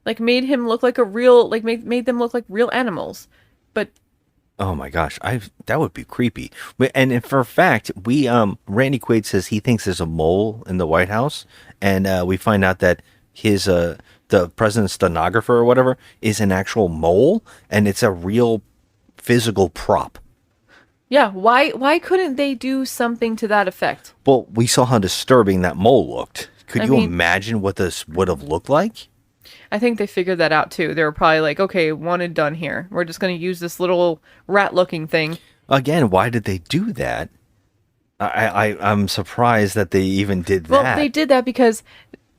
Like made him look like a real, made them look like real animals. But Oh my gosh, that would be creepy. And for a fact, Randy Quaid says he thinks there's a mole in the White House, and we find out that his the president's stenographer or whatever is an actual mole, and it's a real physical prop. Yeah, why couldn't they do something to that effect? Well, we saw how disturbing that mole looked. Could you imagine what this would have looked like? I think they figured that out too. They were probably like, okay, one and done here. We're just going to use this little rat-looking thing. Again, why did they do that? I'm surprised that they even did that. Well, they did that because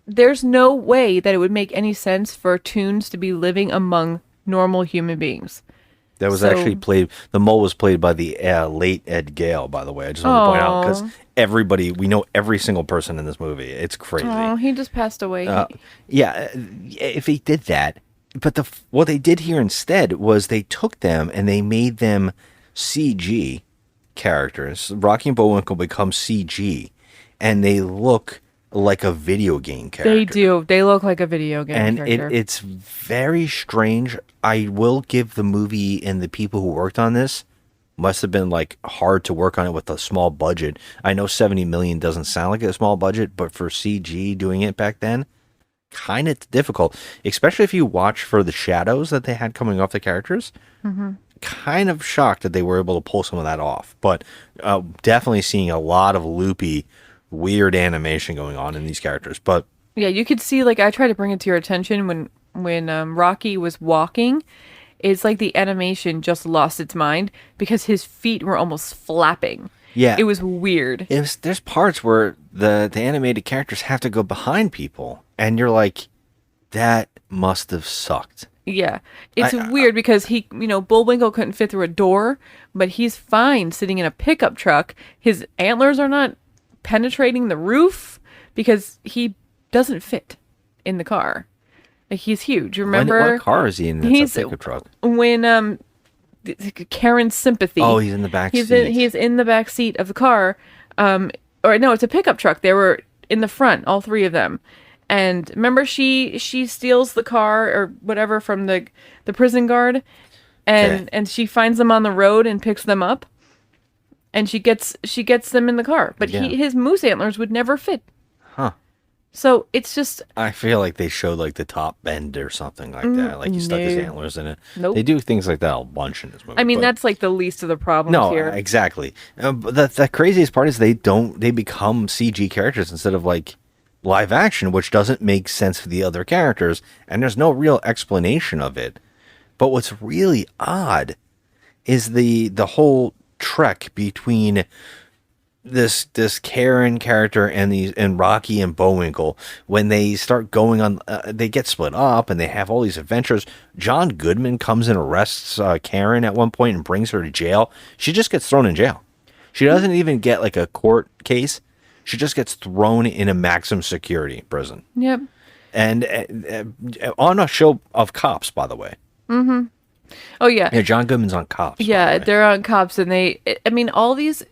there's no way that it would make any sense for Toons to be living among normal human beings. That was actually played. The mole was played by the late Ed Gale, by the way. I just want to point out because we know every single person in this movie. It's crazy. Oh, he just passed away. Yeah, if he did that, but what they did here instead was they took them and they made them CG characters. Rocky and Bullwinkle become CG, and they look like a video game character. They do. They look like a video game character. And it's very strange. I will give the movie and the people who worked on this must have been like hard to work on it with a small budget. I know 70 million doesn't sound like a small budget, but for CG doing it back then, kind of difficult, especially if you watch for the shadows that they had coming off the characters. Mm-hmm. Kind of shocked that they were able to pull some of that off, but definitely seeing a lot of loopy, weird animation going on in these characters. But yeah, you could see, like, I tried to bring it to your attention when Rocky was walking. It's like the animation just lost its mind because his feet were almost flapping. Yeah, it was weird. There's parts where the animated characters have to go behind people, and you're like, that must have sucked. Yeah, it's weird because Bullwinkle couldn't fit through a door, but he's fine sitting in a pickup truck. His antlers are not penetrating the roof because he doesn't fit in the car. Like, he's huge. Remember what car is he in? That's a pickup truck. When Karen's sympathy. Oh, he's in the back seat. He's in the back seat of the car. Or no, it's a pickup truck. They were in the front, all three of them. And remember, she steals the car or whatever from the prison guard, and she finds them on the road and picks them up. And she gets them in the car, but his moose antlers would never fit. Huh. So it's just... I feel like they showed like the top bend or something like that. Like he stuck his antlers in it. Nope. They do things like that a bunch in this movie. I mean, that's like the least of the problems here. No, exactly. But the craziest part is they become CG characters instead of like live action, which doesn't make sense for the other characters. And there's no real explanation of it. But what's really odd is the whole trek between this Karen character and Rocky and Bullwinkle. When they start going on, they get split up and they have all these adventures. John Goodman comes and arrests Karen at one point and brings her to jail. She just gets thrown in jail. She doesn't even get like a court case. She just gets thrown in a maximum security prison. Yep. And on a show of Cops, by the way. Mm-hmm. Oh yeah. Yeah, John Goodman's on Cops. Yeah, they're on Cops, and all these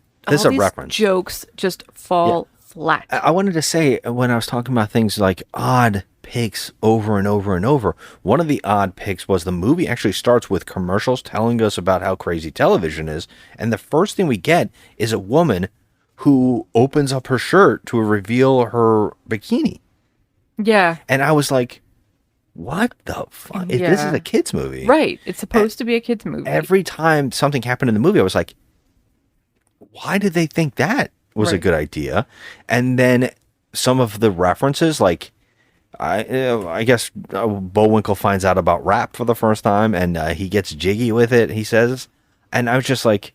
jokes just fall flat. I wanted to say, when I was talking about things like odd picks over and over and over, one of the odd picks was the movie actually starts with commercials telling us about how crazy television is, and the first thing we get is a woman who opens up her shirt to reveal her bikini. Yeah. And I was like, what the fuck? Yeah. This is a kid's movie. Right. It's supposed to be a kid's movie. Every time something happened in the movie, I was like, why did they think that was a good idea? And then some of the references, like, I guess Bullwinkle finds out about rap for the first time, and he gets jiggy with it, he says. And I was just like,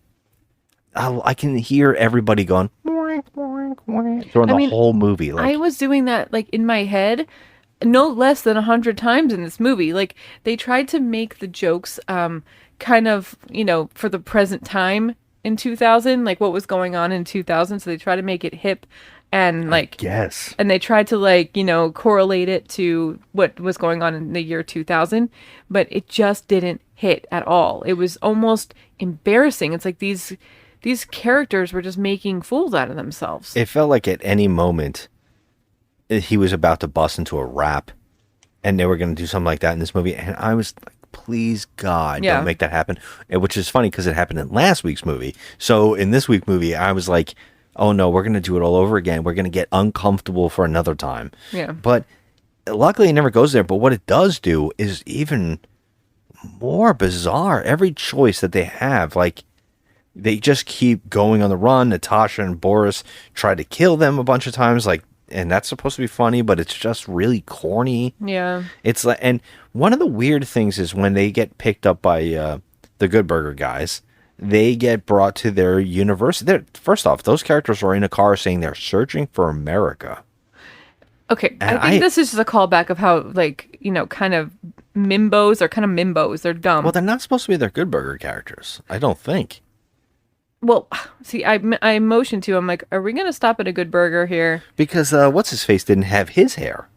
I can hear everybody going, during the whole movie. Like, I was doing that, like, in my head no less than 100 times in this movie. Like, they tried to make the jokes kind of, for the present time in 2000, like what was going on in 2000. So they try to make it hip and like, yes. And they tried to like, correlate it to what was going on in the year 2000, but it just didn't hit at all. It was almost embarrassing. It's like these characters were just making fools out of themselves. It felt like at any moment he was about to bust into a rap and they were going to do something like that in this movie. And I was like, please God, Yeah. don't make that happen. Which is funny because it happened in last week's movie. So in this week's movie, I was like, oh no, we're going to do it all over again. We're going to get uncomfortable for another time. Yeah. But luckily it never goes there. But what it does do is even more bizarre. Every choice that they have, like, they just keep going on the run. Natasha and Boris try to kill them a bunch of times, like, and that's supposed to be funny, but it's just really corny. Yeah. It's like, and one of the weird things is when they get picked up by the Good Burger guys, they get brought to their university. First off, those characters are in a car saying they're searching for America. Okay, And I think this is just a callback of how, like, kind of mimbos. They're dumb. Well, they're not supposed to be their Good Burger characters, I don't think. Well, see, I motioned to him, like, are we going to stop at a Good Burger here? Because what's-his-face didn't have his hair.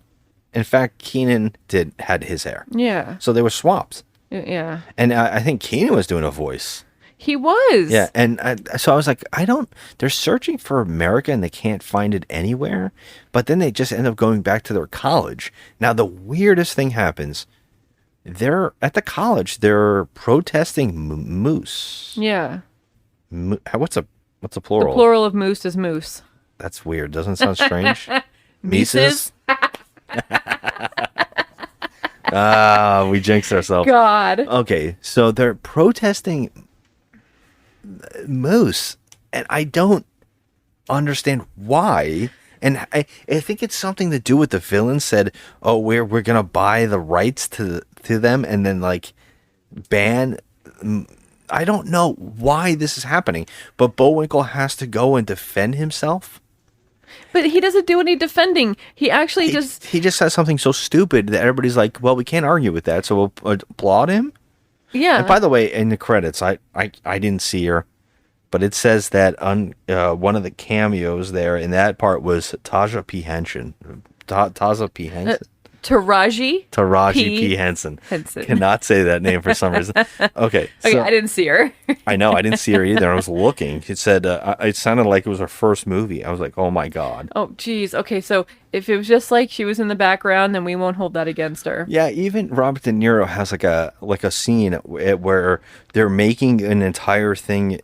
In fact, Keenan had his hair. Yeah. So they were swapped. Yeah. And I think Keenan was doing a voice. He was. Yeah, and so I was like, they're searching for America and they can't find it anywhere. But then they just end up going back to their college. Now, the weirdest thing happens. They're at the college. They're protesting moose. Yeah. What's a plural? The plural of moose is moose. That's weird. Doesn't it sound strange? Mises? We jinxed ourselves. God. Okay, so they're protesting moose, and I don't understand why. And I think it's something to do with the villain said, "Oh, we're gonna buy the rights to them, and then like ban." I don't know why this is happening, but Bullwinkle has to go and defend himself. But he doesn't do any defending. He actually He just says something so stupid that everybody's like, well, we can't argue with that, so we'll applaud him. Yeah. And by the way, in the credits, I didn't see her, but it says that one of the cameos there in that part was Taja P. Henson. Taza P. Henson? Taraji P. Henson. Cannot say that name for some reason. Okay. Okay, I didn't see her. I know, I didn't see her either. I was looking. It said, it sounded like it was her first movie. I was like, oh my God. Oh, geez. Okay, so if it was just like she was in the background, then we won't hold that against her. Yeah, even Robert De Niro has like a scene where they're making an entire thing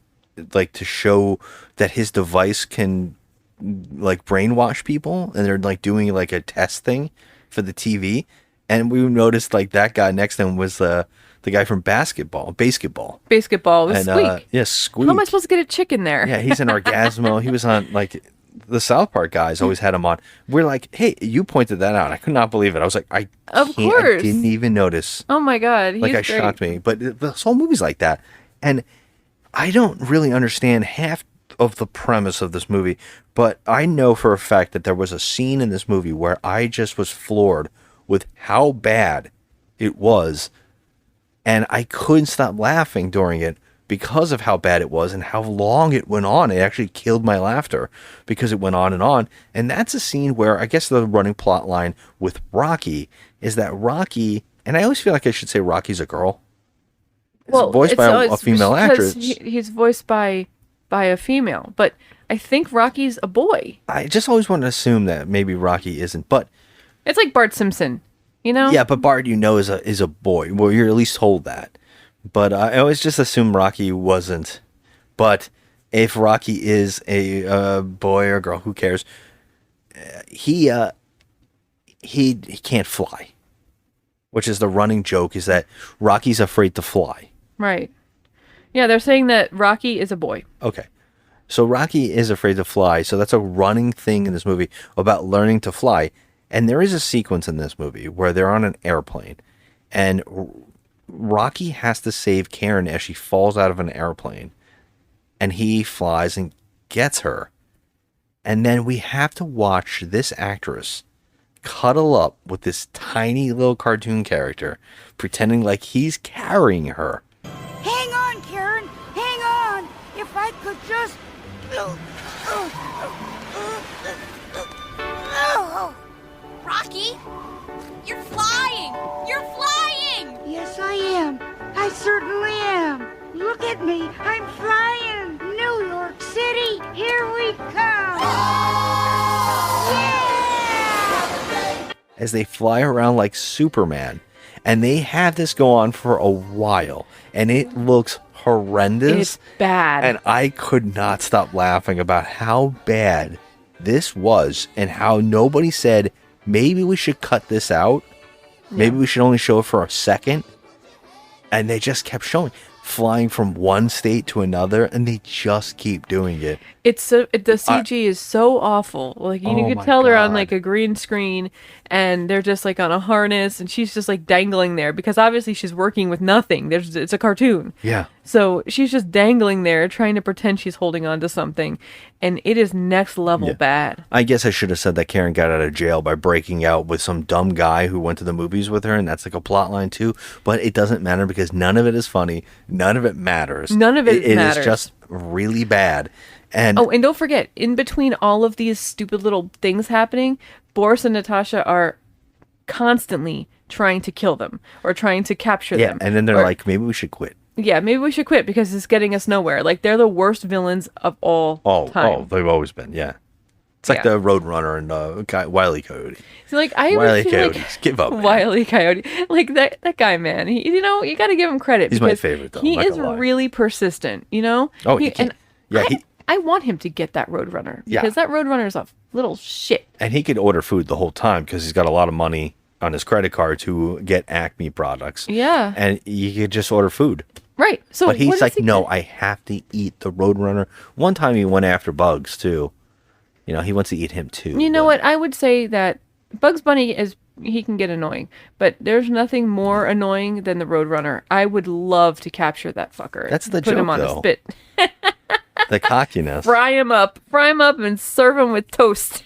like to show that his device can like brainwash people, and they're like doing like a test thing for the TV, and we noticed like that guy next to him was the guy from basketball with and, Squeak. Yeah, Squeak. How am I supposed to get a chick in there? Yeah, he's an Orgasmo. He was on like the South Park guys always had him on. We're like, hey, you pointed that out. I could not believe it. I was like, I didn't even notice. Oh my God, he's like it great. shocked me. But this whole movie's like that, and I don't really understand half of the premise of this movie, but I know for a fact that there was a scene in this movie where I just was floored with how bad it was, and I couldn't stop laughing during it because of how bad it was and how long it went on. It actually killed my laughter because it went on, and that's a scene where I guess the running plot line with Rocky is that Rocky, and I always feel like I should say Rocky's a girl. Well, voiced by a female actress. He's voiced by a female, but I think Rocky's a boy. I just always wanted to assume that maybe Rocky isn't, but it's like Bart Simpson, you know? Yeah, but Bart, is a boy. Well, you're at least told that. But I always just assumed Rocky wasn't. But if Rocky is a boy or girl, who cares? He can't fly, which is the running joke. Is that Rocky's afraid to fly? Right. Yeah, they're saying that Rocky is a boy. Okay. So Rocky is afraid to fly. So that's a running thing in this movie about learning to fly. And there is a sequence in this movie where they're on an airplane and Rocky has to save Karen as she falls out of an airplane, and he flies and gets her. And then we have to watch this actress cuddle up with this tiny little cartoon character pretending like he's carrying her. Hang on, Karen. Hang on. If I could just... Rocky, you're flying! You're flying! Yes, I am. I certainly am. Look at me. I'm flying. New York City, here we come. Yeah! As they fly around like Superman. And they have this go on for a while, and it looks horrendous. It's bad. And I could not stop laughing about how bad this was and how nobody said, maybe we should cut this out. Maybe we should only show it for a second. And they just kept showing, flying from one state to another, and they just keep doing it. It's so the CG is so awful. Like you can tell they're on like a green screen, and they're just like on a harness, and she's just like dangling there because obviously she's working with nothing. It's a cartoon. Yeah. So she's just dangling there, trying to pretend she's holding on to something, and it is next level bad. I guess I should have said that Karen got out of jail by breaking out with some dumb guy who went to the movies with her, and that's like a plot line too. But it doesn't matter because none of it is funny. None of it matters. None of it matters. It is just really bad. And and don't forget, in between all of these stupid little things happening, Boris and Natasha are constantly trying to kill them or trying to capture them. And then they're like, maybe we should quit. Yeah, maybe we should quit because it's getting us nowhere. Like, they're the worst villains of all time. Oh, they've always been, yeah. It's like the Roadrunner and Wile E. Coyote. So, like, I Wile E. feel Coyote, like give up. Man. Wile E. Coyote, like that guy, man. He, you got to give him credit. He's my favorite, though. He is really persistent. You know. Oh, I want him to get that Roadrunner because that Roadrunner is a little shit. And he could order food the whole time because he's got a lot of money on his credit card to get Acme products. Yeah. And you could just order food. Right. So, but he's like, no, I have to eat the Roadrunner. One time he went after Bugs too. You know, he wants to eat him too. You know what? I would say that Bugs Bunny he can get annoying, but there's nothing more annoying than the Roadrunner. I would love to capture that fucker. That's the put joke, him on though. a spit. The cockiness. Fry him up, and serve him with toast.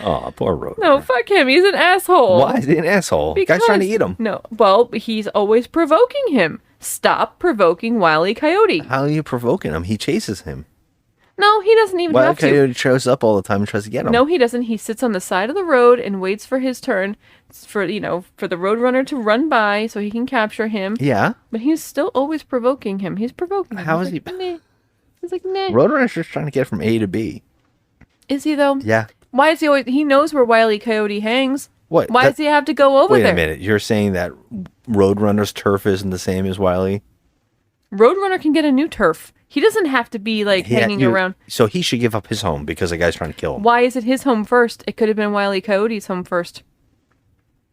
Oh, poor Roadrunner. No, fuck him. He's an asshole. Why is he an asshole? The guy's trying to eat him. No, well, he's always provoking him. Stop provoking Wile E. Coyote. How are you provoking him? He chases him. No, he doesn't even have to. Wile E. Coyote shows up all the time and tries to get him. No, he doesn't. He sits on the side of the road and waits for his turn for the Roadrunner to run by so he can capture him. Yeah. But he's still always provoking him. He's provoking him. How is he? He's like, nah. Roadrunner's just trying to get from A to B. Is he, though? Yeah. Why is he always... He knows where Wile E. Coyote hangs. What? Why does he have to go over there? Wait a minute. You're saying that Roadrunner's turf isn't the same as Wile E? Roadrunner can get a new turf. He doesn't have to be, like, hanging around. So he should give up his home because the guy's trying to kill him. Why is it his home first? It could have been Wile E. Coyote's home first.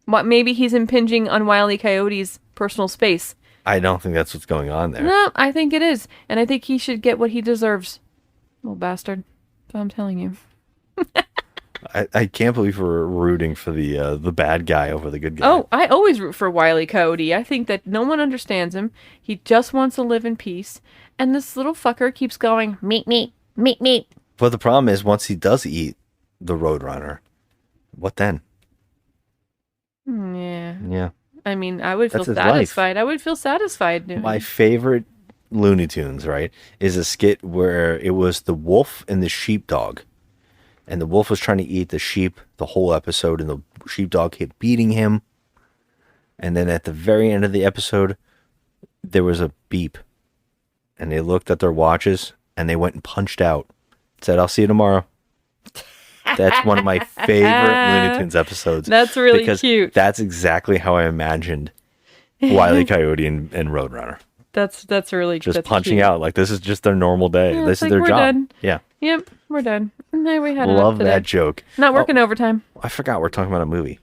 Maybe he's impinging on Wile E. Coyote's personal space. I don't think that's what's going on there. No, I think it is. And I think he should get what he deserves. Little bastard. That's what I'm telling you. I can't believe we're rooting for the bad guy over the good guy. Oh, I always root for Wile E. Coyote. I think that no one understands him. He just wants to live in peace. And this little fucker keeps going, meat, meat, meat, meat. But the problem is, once he does eat the Roadrunner, what then? Yeah. Yeah. I mean, I would feel That's his satisfied. life. I would feel satisfied doing My it. favorite Looney Tunes, right, is a skit where it was the wolf and the sheepdog. And the wolf was trying to eat the sheep the whole episode, and the sheepdog kept beating him. And then at the very end of the episode, there was a beep. And they looked at their watches, and they went and punched out. Said, I'll see you tomorrow. That's one of my favorite Looney Tunes episodes. That's really because cute. That's exactly how I imagined Wile E. Coyote and Roadrunner. That's really just that's punching cute. out like this is just their normal day. Yeah, This it's is like, their we're job. done. Yeah. Yep, we're done. No, we had Love enough today. that joke. Not working overtime. I forgot we're talking about a movie.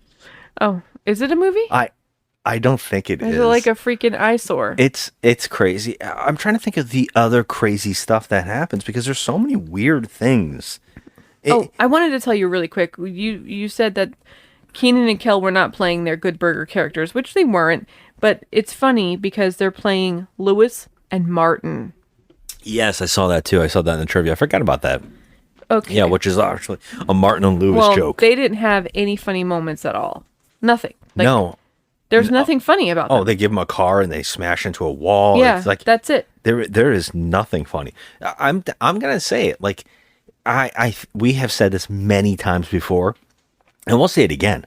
Oh, is it a movie? I don't think it is. Is it like a freaking eyesore? It's crazy. I'm trying to think of the other crazy stuff that happens because there's so many weird things. I wanted to tell you really quick. You said that Keenan and Kel were not playing their Good Burger characters, which they weren't. But it's funny because they're playing Lewis and Martin. Yes, I saw that too. I saw that in the trivia. I forgot about that. Okay. Yeah, which is actually a Martin and Lewis joke. They didn't have any funny moments at all. Nothing. Like, no. There's nothing funny about them. Oh, they give them a car and they smash into a wall. Yeah, it's like, that's it. There is nothing funny. I'm gonna say it. Like we have said this many times before, and we'll say it again.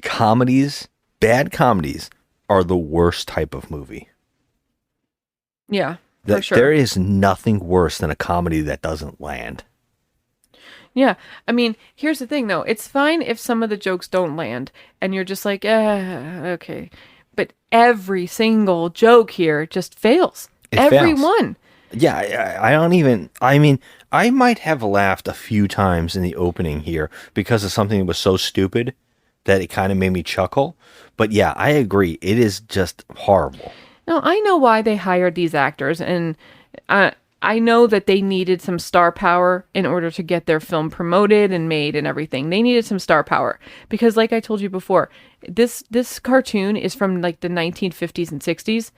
Comedies, bad comedies, are the worst type of movie. Yeah, for sure. There is nothing worse than a comedy that doesn't land. Yeah. I mean, here's the thing, though. It's fine if some of the jokes don't land and you're just like, okay. But every single joke here just fails. Every one. Yeah, I don't even. I mean, I might have laughed a few times in the opening here because of something that was so stupid that it kind of made me chuckle. But yeah, I agree. It is just horrible. No, I know why they hired these actors, and I know that they needed some star power in order to get their film promoted and made and everything. They needed some star power because, like I told you before, this cartoon is from like the 1950s and 60s.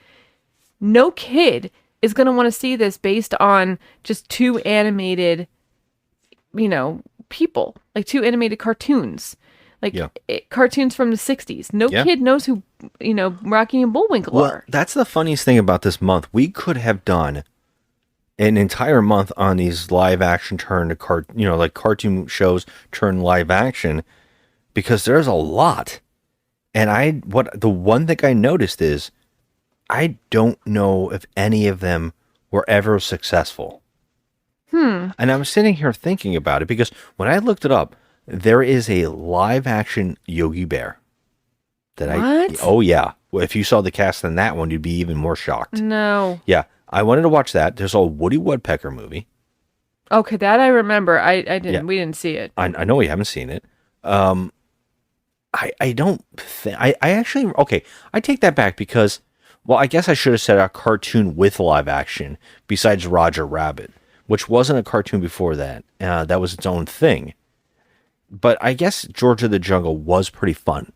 No kid is going to want to see this based on just two animated, people, like two animated cartoons, like cartoons from the 60s. No kid knows who, Rocky and Bullwinkle are. That's the funniest thing about this month. We could have done an entire month on these live action turn to like cartoon shows turn live action, because there's a lot. And the one thing I noticed is I don't know if any of them were ever successful. And I'm sitting here thinking about it because when I looked it up, there is a live action Yogi Bear. Oh yeah. Well, if you saw the cast in that one, you'd be even more shocked. No. Yeah. I wanted to watch that. There's a Woody Woodpecker movie. Okay, that I remember. I didn't. Yeah. We didn't see it. I know we haven't seen it. I don't think I actually. Okay, I take that back because, well, I guess I should have said a cartoon with live action besides Roger Rabbit, which wasn't a cartoon before that. That was its own thing. But I guess George of the Jungle was pretty fun.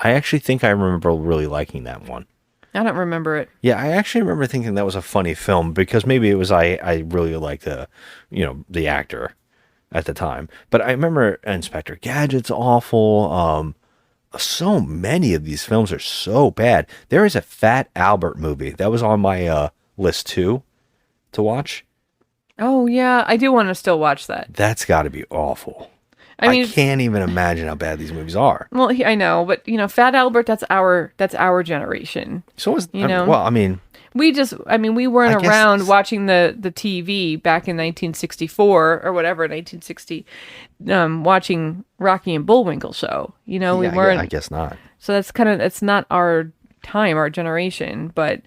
I actually think I remember really liking that one. I don't remember it. Yeah, I actually remember thinking that was a funny film because maybe it was I really liked the actor at the time. But I remember Inspector Gadget's awful. So many of these films are so bad. There is a Fat Albert movie that was on my list too to watch. Oh yeah, I do want to still watch that. That's got to be awful. I mean, I can't even imagine how bad these movies are. Well, I know, but Fat Albert, that's our generation. So is we weren't around watching the TV back in 1964 or whatever, 1960, watching Rocky and Bullwinkle show. We weren't. Yeah, I guess not. So it's not our time, our generation, but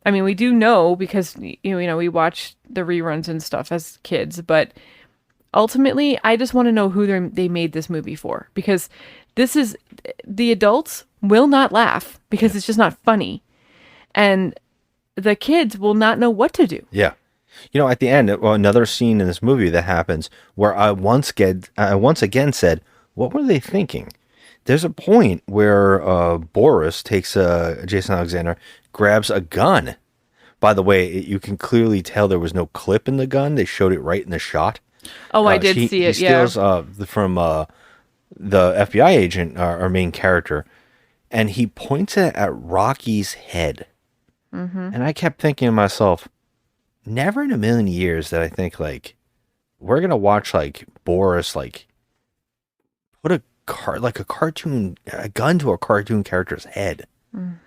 I mean, we do know because we watched the reruns and stuff as kids, but ultimately, I just want to know who they made this movie for, because the adults will not laugh because it's just not funny, and the kids will not know what to do. Yeah. At the end, another scene in this movie that happens where I once again said, what were they thinking? There's a point where Boris takes Jason Alexander, grabs a gun. By the way, you can clearly tell there was no clip in the gun. They showed it right in the shot. Oh, I did see it. He steals from the FBI agent, our main character, and he points it at Rocky's head. Mm-hmm. And I kept thinking to myself, never in a million years that I think we're gonna watch Boris put a gun to a cartoon character's head. Mm.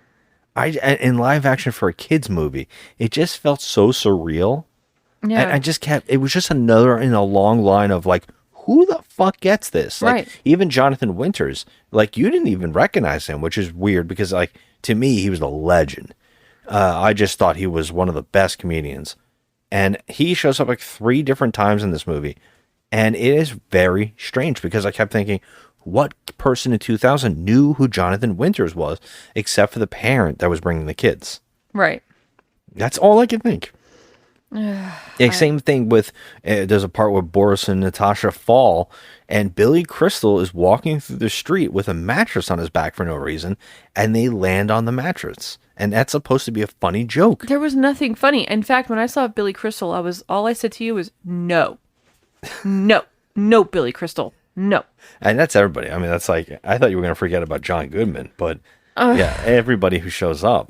In live action for a kids movie, it just felt so surreal. Yeah. And it was just another in a long line of who the fuck gets this? Right. Even Jonathan Winters, you didn't even recognize him, which is weird because to me, he was a legend. I just thought he was one of the best comedians. And he shows up 3 different times in this movie. And it is very strange because I kept thinking, what person in 2000 knew who Jonathan Winters was except for the parent that was bringing the kids? Right. That's all I could think. Same thing with, there's a part where Boris and Natasha fall, and Billy Crystal is walking through the street with a mattress on his back for no reason, and they land on the mattress. And that's supposed to be a funny joke. There was nothing funny. In fact, when I saw Billy Crystal, all I said to you was, no, Billy Crystal, no. And that's everybody. I mean, that's I thought you were going to forget about John Goodman, but yeah, everybody who shows up,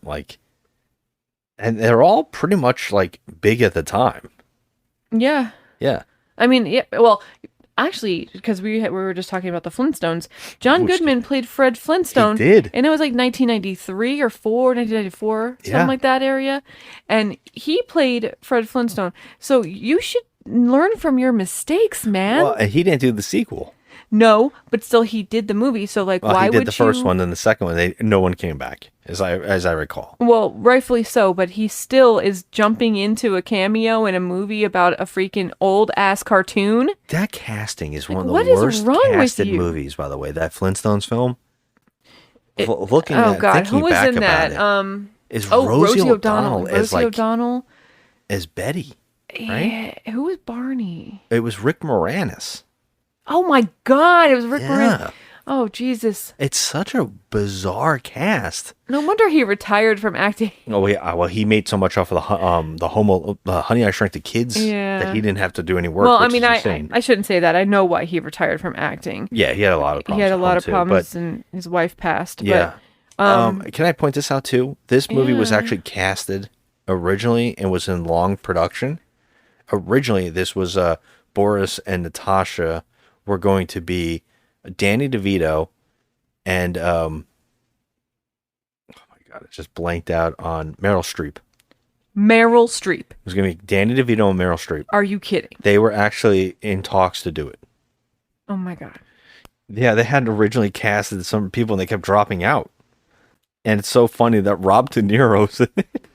and they're all pretty much big at the time. Yeah. Yeah. I mean, yeah. Well, actually, because we were just talking about the Flintstones, John Goodman played Fred Flintstone. He did. And it was 1993 or 1994, something like that area. And he played Fred Flintstone. So you should learn from your mistakes, man. Well, he didn't do the sequel. No, but still he did the movie. So like, Well, why he did would the first you... one, then the second one, no one came back, as I recall. Well, rightfully so, but he still is jumping into a cameo in a movie about a freaking old ass cartoon. That casting is one of the what is worst wrong with casted you? movies, by the way. That Flintstones film. Looking Oh at God, thinking who was back in about that? it, is Rosie Rosie O'Donnell. as Rosie like O'Donnell. as Betty, right? Yeah, who was Barney? It was Rick Moranis. Oh my God, it was Rick Yeah. Moranis. Oh Jesus! It's such a bizarre cast. No wonder he retired from acting. Oh yeah, well he made so much off of the Honey I Shrunk the Kids that he didn't have to do any work. Well, I which mean, is insane. I shouldn't say that. I know why he retired from acting. Yeah, he had a lot of problems. He had a lot of too, problems, but, and his wife passed. yeah. But, can I point this out too? This movie was Yeah. actually casted originally and was in long production. Originally, this was Boris and Natasha were going to be Danny DeVito and oh my God, it just blanked out on Meryl Streep. Meryl Streep. It was going to be Danny DeVito and Meryl Streep. Are you kidding? They were actually in talks to do it. Oh my God. Yeah, they had originally casted some people and they kept dropping out. And it's so funny that Rob De Niro's in it.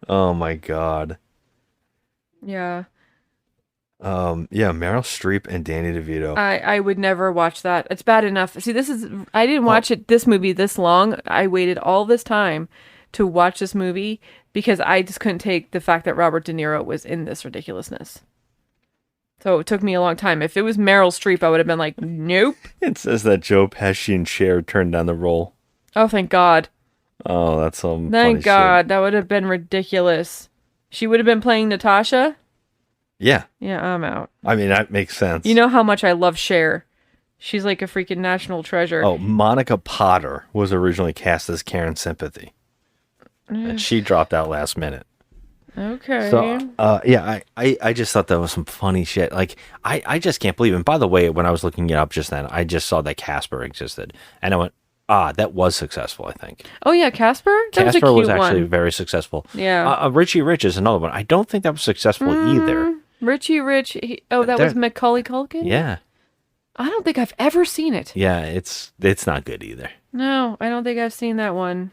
Oh my God. Yeah. Yeah, Meryl Streep and Danny DeVito. I would never watch that. It's bad enough. See, I didn't watch this movie this long. I waited all this time to watch this movie because I just couldn't take the fact that Robert De Niro was in this ridiculousness. So it took me a long time. If it was Meryl Streep, I would have been like, nope. It says that Joe Pesci and Cher turned down the role. Oh, thank God. Oh, that's some Thank funny God. shit. That would have been ridiculous. She would have been playing Natasha? Yeah. Yeah, I'm out. I mean, that makes sense. You know how much I love Cher. She's like a freaking national treasure. Oh, Monica Potter was originally cast as Karen Sympathy. And she dropped out last minute. Okay. So, yeah, I just thought that was some funny shit. Like, I just can't believe it. And by the way, when I was looking it up just then, I just saw that Casper existed. And I went, that was successful, I think. Oh, yeah, Casper? That Casper was a cute actually one. very successful. Yeah. Richie Rich is another one. I don't think that was successful either. Richie Rich. That was Macaulay Culkin? Yeah. I don't think I've ever seen it. Yeah, it's not good either. No, I don't think I've seen that one.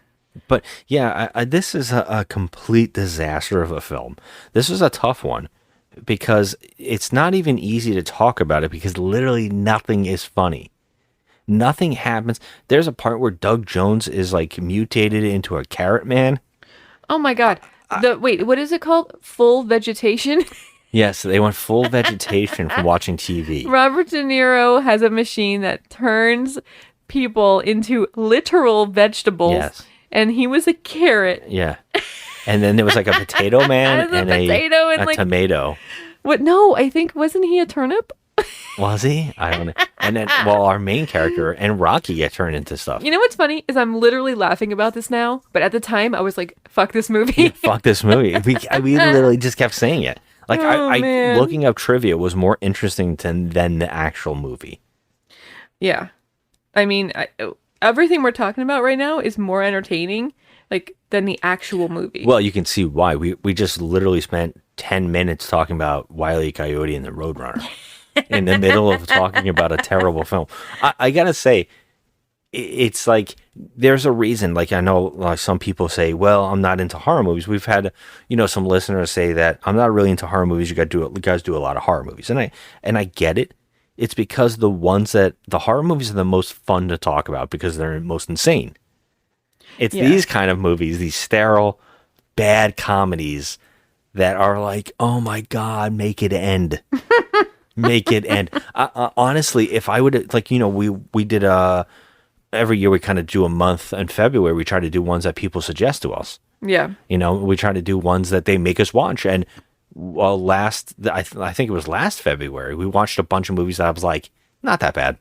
But yeah, this is a complete disaster of a film. This is a tough one because it's not even easy to talk about it because literally nothing is funny. Nothing happens. There's a part where Doug Jones is like mutated into a carrot man. Oh my God. Wait, what is it called? Full vegetation? Yes, they went full vegetation from watching TV. Robert De Niro has a machine that turns people into literal vegetables. Yes. And he was a carrot. Yeah. And then there was like a potato man and a tomato. What? No, I think, wasn't he a turnip? Was he? I don't know. And then, well, our main character and Rocky get turned into stuff. You know what's funny is I'm literally laughing about this now, but at the time I was like, fuck this movie. Fuck this movie. We literally just kept saying it. Like, man. looking up trivia was more interesting than the actual movie. Yeah. I mean, everything we're talking about right now is more entertaining, like, than the actual movie. Well, you can see why. We just literally spent 10 minutes talking about Wile E. Coyote and the Roadrunner in the middle of talking about a terrible film. I gotta say, it's like, there's a reason. Like, I know like some people say, well, I'm not into horror movies. We've had, some listeners say that I'm not really into horror movies. You guys do a lot of horror movies. And I get it. It's because the horror movies are the most fun to talk about because they're most insane. It's these kind of movies, these sterile, bad comedies that are like, oh my God, make it end. Make it end. Honestly, if I would, like, we did every year we kind of do a month in February. We try to do ones that people suggest to us. Yeah. We try to do ones that they make us watch. And well, I think it was last February, we watched a bunch of movies that I was like, not that bad.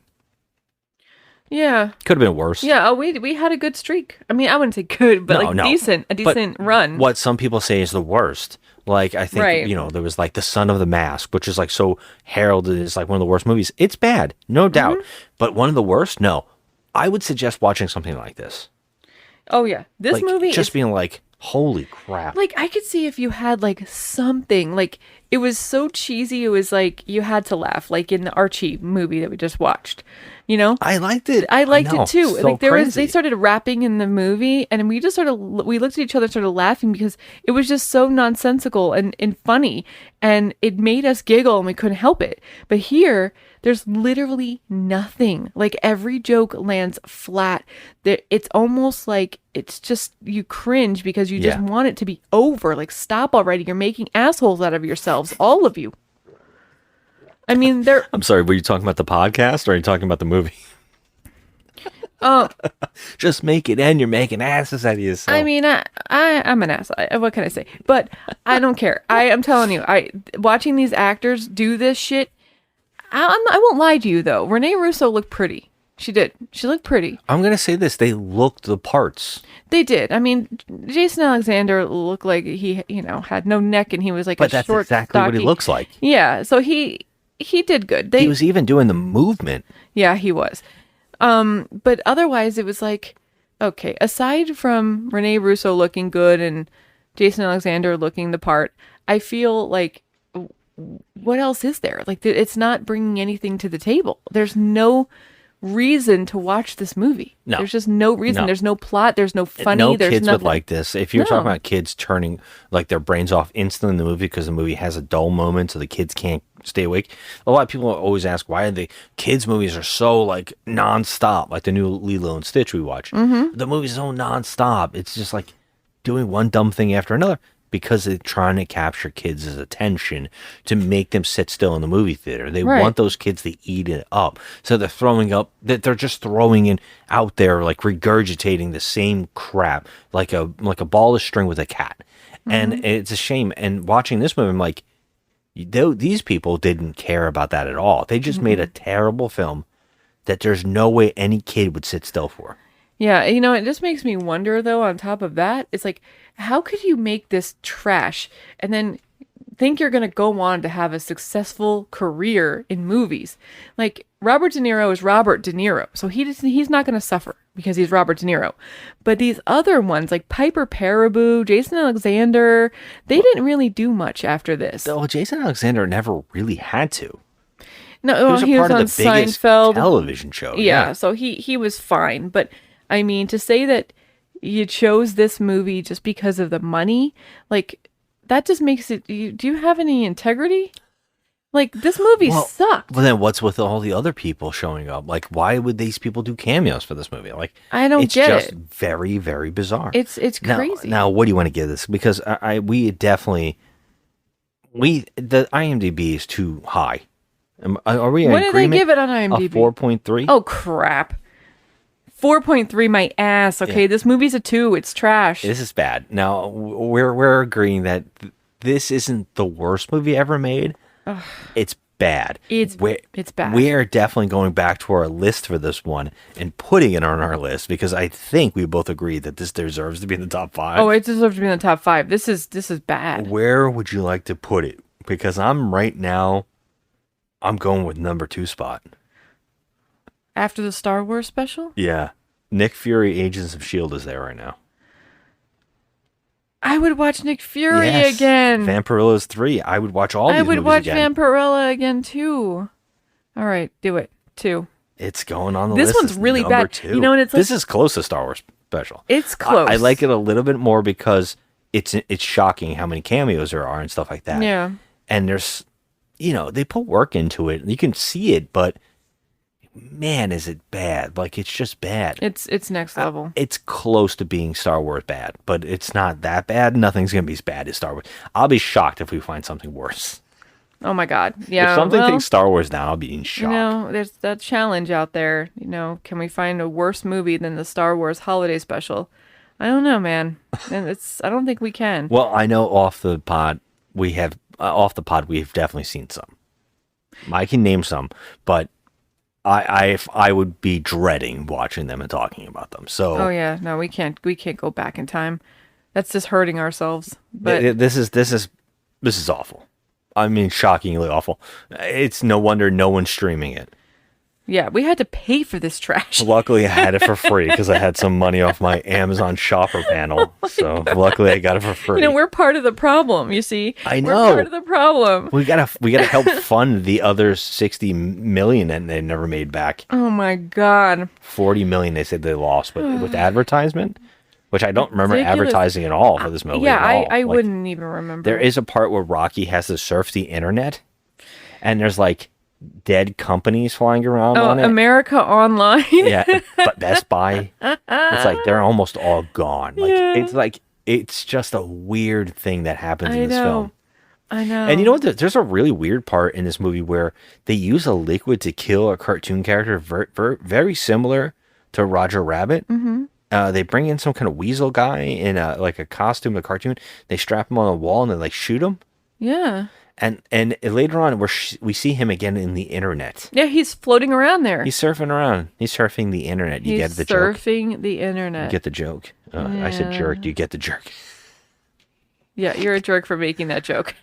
Yeah. Could have been worse. Yeah, we had a good streak. I mean, I wouldn't say good, but a decent run. What some people say is the worst. Like, I think, Right. there was like The Son of the Mask, which is like so heralded as like one of the worst movies. It's bad, no doubt. But one of the worst? No. I would suggest watching something like this. Oh, yeah. This Like, movie just is being like, Holy crap. Like, I could see if you had, like, something, like, it was so cheesy, it was like, you had to laugh, like in the Archie movie that we just watched, you know? I liked it. I liked it too. So like, crazy. they started rapping in the movie, and we just sort of, we looked at each other, started laughing, because it was just so nonsensical and funny, and it made us giggle, and we couldn't help it. But here, there's literally nothing. Like, every joke lands flat. It's almost like it's just, you cringe because you just want it to be over. Like, stop already. You're making assholes out of yourselves, all of you. I mean, I'm sorry, were you talking about the podcast or are you talking about the movie? Just make it end. You're making asses out of yourself. I mean, I'm an ass. What can I say? But I don't care. I'm telling you, watching these actors do this shit, I won't lie to you, though. Renee Russo looked pretty. She did. She looked pretty. I'm going to say this. They looked the parts. They did. I mean, Jason Alexander looked like he, had no neck, and he was like but that's short, exactly stocky. what he looks like. Yeah, so he did good. He was even doing the movement. Yeah, he was. But otherwise, it was like, okay, aside from Renee Russo looking good and Jason Alexander looking the part, I feel like, what else is there? Like, it's not bringing anything to the table. There's no reason to watch this movie. No. There's just no reason. No. There's no plot. There's no funny. No there's kids nothing. would like this. If you're talking about kids turning like their brains off instantly in the movie because the movie has a dull moment so the kids can't stay awake. A lot of people always ask why the kids movies are so like nonstop, like the new Lilo and Stitch we watch. Mm-hmm. The movie's so nonstop. It's just like doing one dumb thing after another because they're trying to capture kids' attention to make them sit still in the movie theater. They want those kids to eat it up. So they're they're just throwing it out there, like regurgitating the same crap, like a ball of string with a cat. Mm-hmm. And it's a shame. And watching this movie, I'm like, these people didn't care about that at all. They just made a terrible film that there's no way any kid would sit still for. Yeah, it just makes me wonder, though, on top of that, it's like, how could you make this trash and then think you're going to go on to have a successful career in movies? Like, Robert De Niro is Robert De Niro, so he's not going to suffer because he's Robert De Niro. But these other ones, like Piper Perabo, Jason Alexander, they didn't really do much after this. Well, Jason Alexander never really had to. No, he was on Seinfeld television show. Yeah, so he was fine. But I mean, to say that you chose this movie just because of the money, like, that just makes it. Do you have any integrity? Like, this movie sucked. Well, then what's with all the other people showing up? Like, why would these people do cameos for this movie? Like, I don't get it. It's just very, very bizarre. It's crazy. Now, what do you want to give this? Because the IMDb is too high. Are we? What did they give it on IMDb? A 4.3. Oh crap! 4.3, my ass. Okay, This movie's a 2. It's trash. This is bad. Now we're agreeing that this isn't the worst movie ever made. Ugh. It's bad. It's bad. We are definitely going back to our list for this one and putting it on our list because I think we both agree that this deserves to be in the top 5. Oh, it deserves to be in the top 5. This is bad. Where would you like to put it? Because I'm going with number 2 spot. After the Star Wars special? Yeah. Nick Fury, Agents of S.H.I.E.L.D. is there right now. I would watch Nick Fury Yes. again. Vampirellas 3. I would watch all these movies again. I would watch Vampirella again, too. All right, do it. 2. It's going on the this list. This one's really number bad. 2. And it's like, this is close to Star Wars special. It's close. I like it a little bit more because it's shocking how many cameos there are and stuff like that. Yeah. And there's, they put work into it. You can see it, but man, is it bad. Like, it's just bad. It's next level. It's close to being Star Wars bad, but it's not that bad. Nothing's going to be as bad as Star Wars. I'll be shocked if we find something worse. Oh my God. Yeah. If something takes Star Wars down, I'll be in shock. There's that challenge out there. Can we find a worse movie than the Star Wars holiday special? I don't know, man. And I don't think we can. Well, I know off the pod we've definitely seen some. I can name some, but I would be dreading watching them and talking about them. So oh yeah, no, we can't go back in time. That's just hurting ourselves. But this is awful. I mean, shockingly awful. It's no wonder no one's streaming it. Yeah, we had to pay for this trash. Luckily, I had it for free because I had some money off my Amazon shopper panel. So luckily, I got it for free. You know, we're part of the problem. You see, I know. We're part of the problem. We gotta help fund the other 60 million that they never made back. Oh my God. 40 million they said they lost, but with advertisement, which I don't remember Ridiculous. advertising at all for this movie. Yeah, at all. I wouldn't even remember. There is a part where Rocky has to surf the internet, and there's like dead companies flying around on it. America Online. Yeah, but Best Buy, it's like they're almost all gone. Like it's just a weird thing that happens in this film. I know. And you know what? There's a really weird part in this movie where they use a liquid to kill a cartoon character very similar to Roger Rabbit. Mm-hmm. They bring in some kind of weasel guy in a costume, a cartoon. They strap him on a wall and they like shoot him. Yeah. And later on, we see him again in the internet. Yeah, he's floating around there. He's surfing around. He's surfing the internet. You get the joke? He's surfing the internet. You get the joke. I said jerk. You get the jerk. Yeah, you're a jerk for making that joke.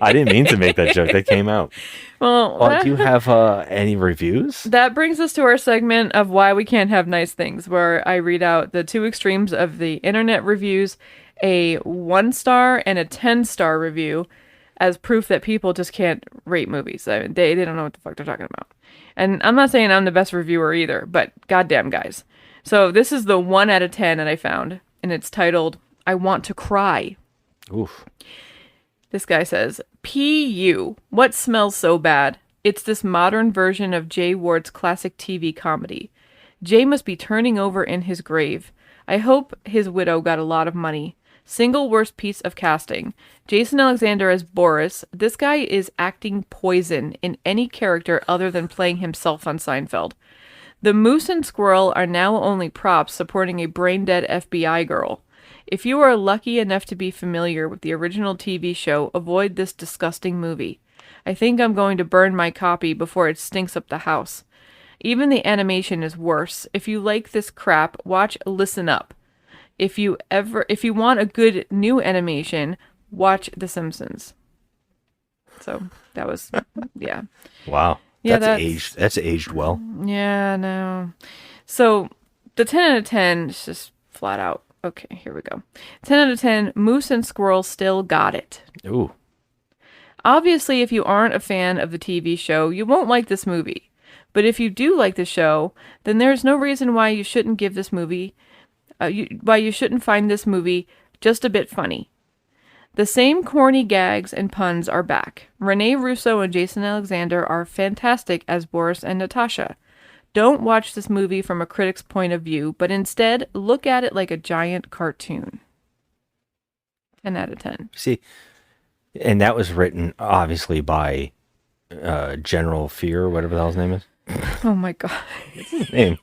I didn't mean to make that joke. That came out. Well, do you have any reviews? That brings us to our segment of why we can't have nice things, where I read out the two extremes of the internet reviews, a 1-star and a 10-star review, as proof that people just can't rate movies. I mean, they don't know what the fuck they're talking about. And I'm not saying I'm the best reviewer either, but goddamn, guys. So this is the 1 out of 10 that I found, and it's titled, I Want to Cry. Oof. This guy says, P.U. What smells so bad? It's this modern version of Jay Ward's classic TV comedy. Jay must be turning over in his grave. I hope his widow got a lot of money. Single worst piece of casting. Jason Alexander as Boris. This guy is acting poison in any character other than playing himself on Seinfeld. The moose and squirrel are now only props supporting a brain-dead FBI girl. If you are lucky enough to be familiar with the original TV show, avoid this disgusting movie. I think I'm going to burn my copy before it stinks up the house. Even the animation is worse. If you like this crap, watch Listen Up. If you want a good new animation, watch The Simpsons. So that was, yeah. Wow. Yeah, that's aged well. Yeah, no. So the 10 out of 10 is just flat out. Okay, here we go. 10 out of 10, Moose and Squirrel still got it. Ooh. Obviously, if you aren't a fan of the TV show, you won't like this movie. But if you do like the show, then there's no reason why you shouldn't give this movie, why you shouldn't find this movie just a bit funny. The same corny gags and puns are back. Rene Russo and Jason Alexander are fantastic as Boris and Natasha. Don't watch this movie from a critic's point of view, but instead look at it like a giant cartoon. 10 out of 10. See, and that was written obviously by General Fear, whatever the hell his name is. Oh my God. What's his name?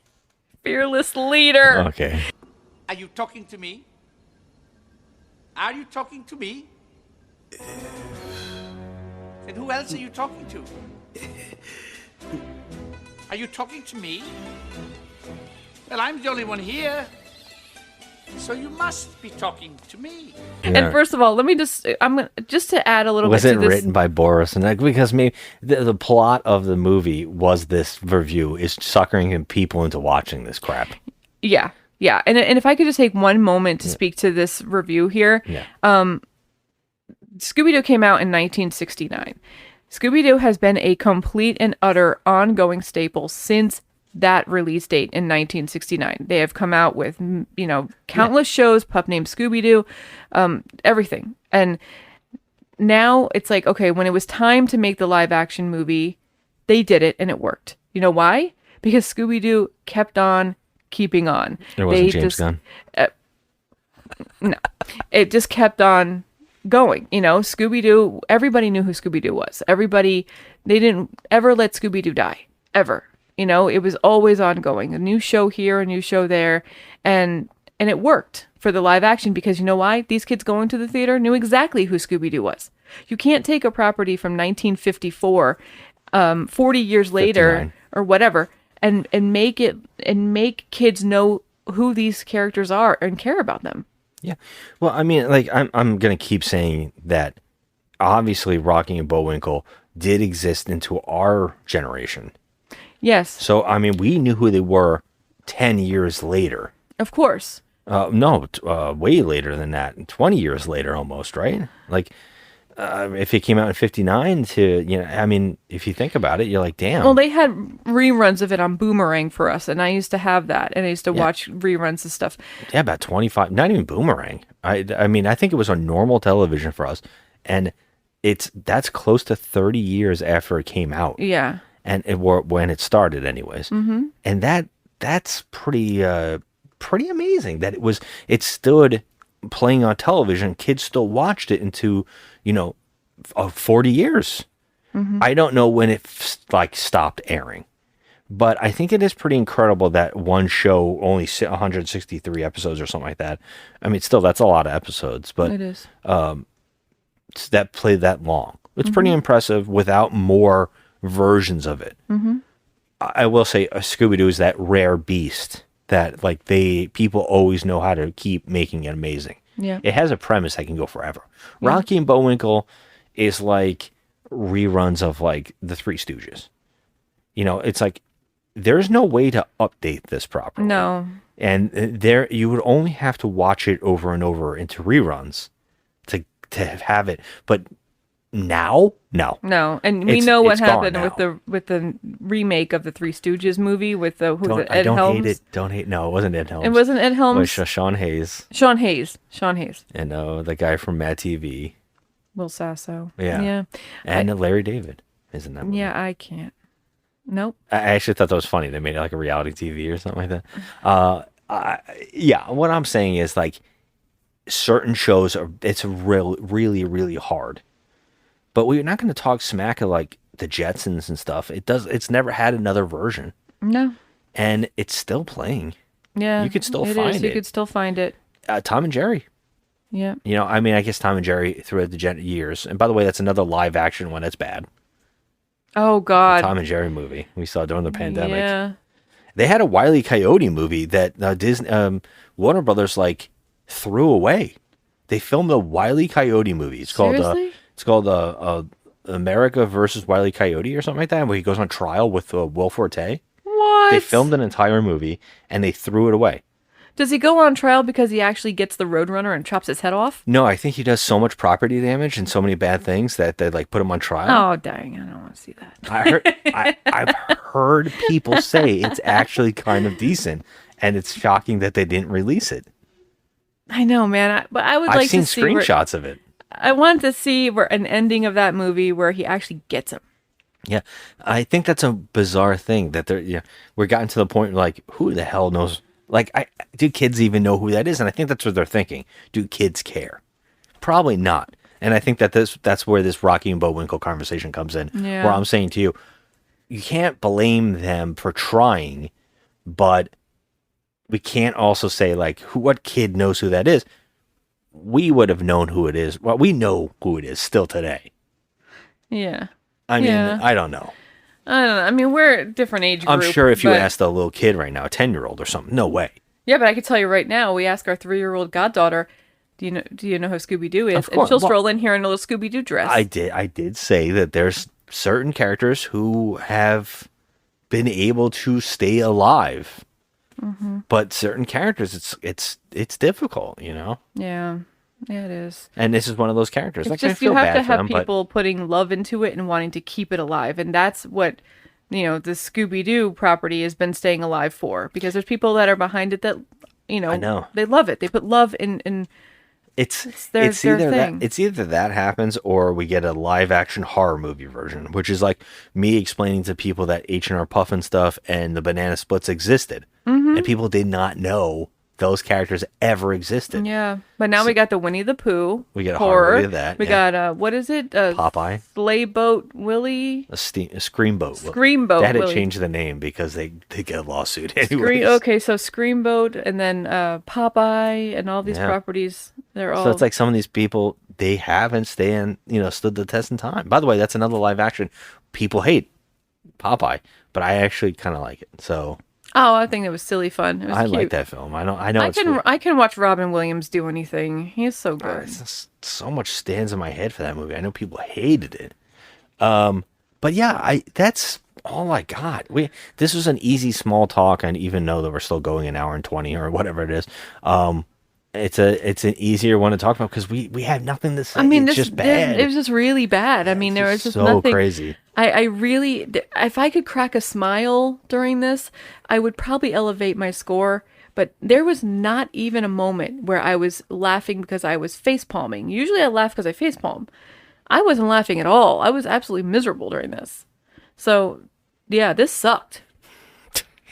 Fearless leader. Okay. Are you talking to me? Are you talking to me? And who else are you talking to? Are you talking to me? Well, I'm the only one here. So you must be talking to me. Yeah. And first of all, let me I'm gonna just to add a little Was bit it to this. written by Boris? And because maybe the plot of the movie was this review is suckering people into watching this crap. Yeah. Yeah. And if I could just take one moment to speak to this review here. Yeah. Scooby-Doo came out in 1969. Scooby-Doo has been a complete and utter ongoing staple since that release date in 1969. They have come out with, countless shows, Pup Named Scooby-Doo, everything. And now it's like, okay, when it was time to make the live action movie, they did it and it worked. You know why? Because Scooby-Doo kept on keeping on. It wasn't James Gunn. No, it just kept on going. Scooby-Doo, everybody knew who Scooby-Doo was. They didn't ever let Scooby-Doo die, ever. It was always ongoing. A new show here, a new show there. And it worked for the live action because you know why? These kids going to the theater knew exactly who Scooby-Doo was. You can't take a property from 1954, 40 years later 59. or whatever, and make kids know who these characters are and care about them. Yeah. Well, I mean, like I'm gonna keep saying that obviously Rocky and Bullwinkle did exist into our generation. Yes. So, I mean, we knew who they were 10 years later. Of course. No, way later than that. 20 years later almost, right? Like, if it came out in 59 I mean, if you think about it, you're like, damn. Well, they had reruns of it on Boomerang for us, and I used to have that, and I used to watch reruns and stuff. Yeah, about 25, not even Boomerang. I mean, I think it was on normal television for us, and that's close to 30 years after it came out. Yeah. And when it started anyways. Mm-hmm. And that's pretty amazing that it stood playing on television. Kids still watched it into 40 years. Mm-hmm. I don't know when it stopped airing, but I think it is pretty incredible that one show only 163 episodes or something like that. I mean, still, that's a lot of episodes, but it is. That played that long. It's pretty impressive without more versions of it. Mm-hmm. I will say Scooby-Doo is that rare beast that people always know how to keep making it amazing. Yeah. It has a premise that can go forever. Rocky and Bullwinkle is like reruns of like the Three Stooges. It's like there's no way to update this properly. No. And you would only have to watch it over and over into reruns to have it. But now, no. And we know what happened with the remake of the Three Stooges movie with Ed Helms. Hate it. Don't hate. No, it wasn't Ed Helms. It wasn't Ed Helms. It was Sean Hayes. Sean Hayes. And the guy from Mad TV. Will Sasso. Yeah. And Larry David is in that movie. Yeah, I can't. Nope. I actually thought that was funny. They made it like a reality TV or something like that. What I'm saying is like certain shows it's really, really hard. But we're not going to talk smack of like the Jetsons and stuff. It's never had another version. No. And it's still playing. Yeah. You could still find it. You could still find it. Tom and Jerry. Yeah. I mean, I guess Tom and Jerry throughout the years. And by the way, that's another live action one that's bad. Oh, God. The Tom and Jerry movie we saw during the pandemic. Yeah. They had a Wile E. Coyote movie that Disney, Warner Brothers threw away. They filmed a Wile E. Coyote movie. It's called America versus Wile E. Coyote or something like that, where he goes on trial with Will Forte. What? They filmed an entire movie and they threw it away. Does he go on trial because he actually gets the Roadrunner and chops his head off? No, I think he does so much property damage and so many bad things that they put him on trial. Oh, dang. I don't want to see that. I've heard people say it's actually kind of decent, and it's shocking that they didn't release it. I know, man. But I would like to see... I've seen screenshots of it. I wanted to see an ending of that movie where he actually gets him. Yeah, I think that's a bizarre thing that we're gotten to the point like, who the hell knows? Like, do kids even know who that is? And I think that's what they're thinking. Do kids care? Probably not. And I think that's where this Rocky and Bullwinkle conversation comes in. Yeah. Where I'm saying to you, you can't blame them for trying, but we can't also say what kid knows who that is. We would have known who it is. Well, we know who it is still today. Yeah. I mean, I don't know. I don't know. I mean, we're a different age group. I'm sure if you asked a little kid right now, a 10-year-old or something, no way. Yeah, but I can tell you right now, we ask our 3-year-old goddaughter, do you know who Scooby-Doo is? Of course. And she'll stroll in here in a little Scooby-Doo dress. I did say that there's certain characters who have been able to stay alive. Mm-hmm. But certain characters, it's difficult, Yeah. Yeah, it is. And this is one of those characters. It's just you have to have people putting love into it and wanting to keep it alive. And that's what, the Scooby-Doo property has been staying alive for. Because there's people that are behind it that, I know. they love it. They put love in it's their either thing. It's either that happens or we get a live action horror movie version, which is like me explaining to people that H&R Puff and stuff and the Banana Splits existed. Mm-hmm. And people did not know those characters ever existed. Yeah, but now we got the Winnie the Pooh. We got a horror movie of that. We got what is it? Popeye. Sleigh Boat Willie. A Screamboat. Screamboat. They had to Willie. change the name because they get a lawsuit anyway. Okay, so Screamboat and then Popeye and all these properties. They're all. So it's like some of these people they haven't stood the test of time. By the way, that's another live action. People hate Popeye, but I actually kind of like it. So. Oh, I think it was silly fun. It was cute. like that film. I know. I can watch Robin Williams do anything. He's so good. So much stands in my head for that movie. I know people hated it. But yeah, all I got. This was an easy small talk, and even though that we're still going an hour and 20 or whatever it is, it's an easier one to talk about because we have nothing to say. I mean, it's just bad. It was just really bad. I mean, there was just so nothing crazy. I really, if I could crack a smile during this, I would probably elevate my score. But there was not even a moment where I was laughing because I was face palming. Usually I laugh because I face palm. I wasn't laughing at all. I was absolutely miserable during this. So, yeah, this sucked.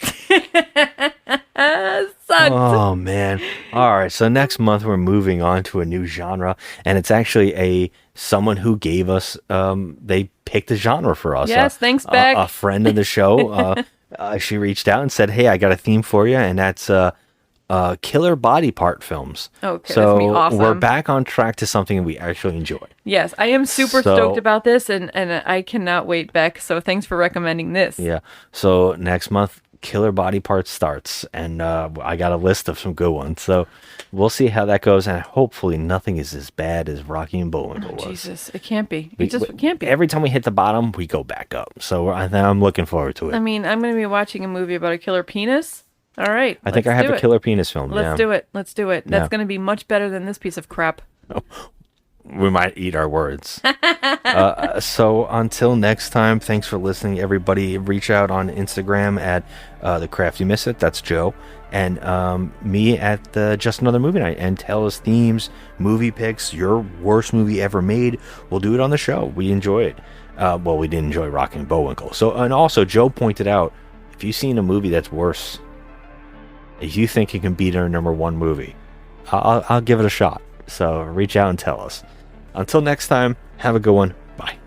Sucked. Oh, man. All right, so next month we're moving on to a new genre, and it's actually someone who gave us, they picked a genre for us. Yes, thanks, Beck. A friend of the show, she reached out and said, hey, I got a theme for you, and that's killer body part films. Okay, so that's gonna be awesome. We're back on track to something we actually enjoy. Yes, I am super stoked about this, and I cannot wait, Beck. So thanks for recommending this. Yeah. So next month, killer body parts starts, and I got a list of some good ones. So we'll see how that goes, and hopefully nothing is as bad as Rocky and Bullwinkle was. Jesus, it can't be. It can't be. Every time we hit the bottom, we go back up. So I'm looking forward to it. I mean, I'm going to be watching a movie about a killer penis. All right. I think I have a killer penis film. Let's do it. Let's do it. That's going to be much better than this piece of crap. We might eat our words. So until next time, thanks for listening, everybody. Reach out on Instagram at The Crafty Misfit. That's Joe. And me at Just Another Movie Night. And tell us themes, movie picks, your worst movie ever made. We'll do it on the show. We enjoy it. Well, we didn't enjoy Rocky and Bullwinkle. So, and also, Joe pointed out, if you've seen a movie that's worse, if you think it can beat our number one movie, I'll give it a shot. So reach out and tell us. Until next time, have a good one. Bye.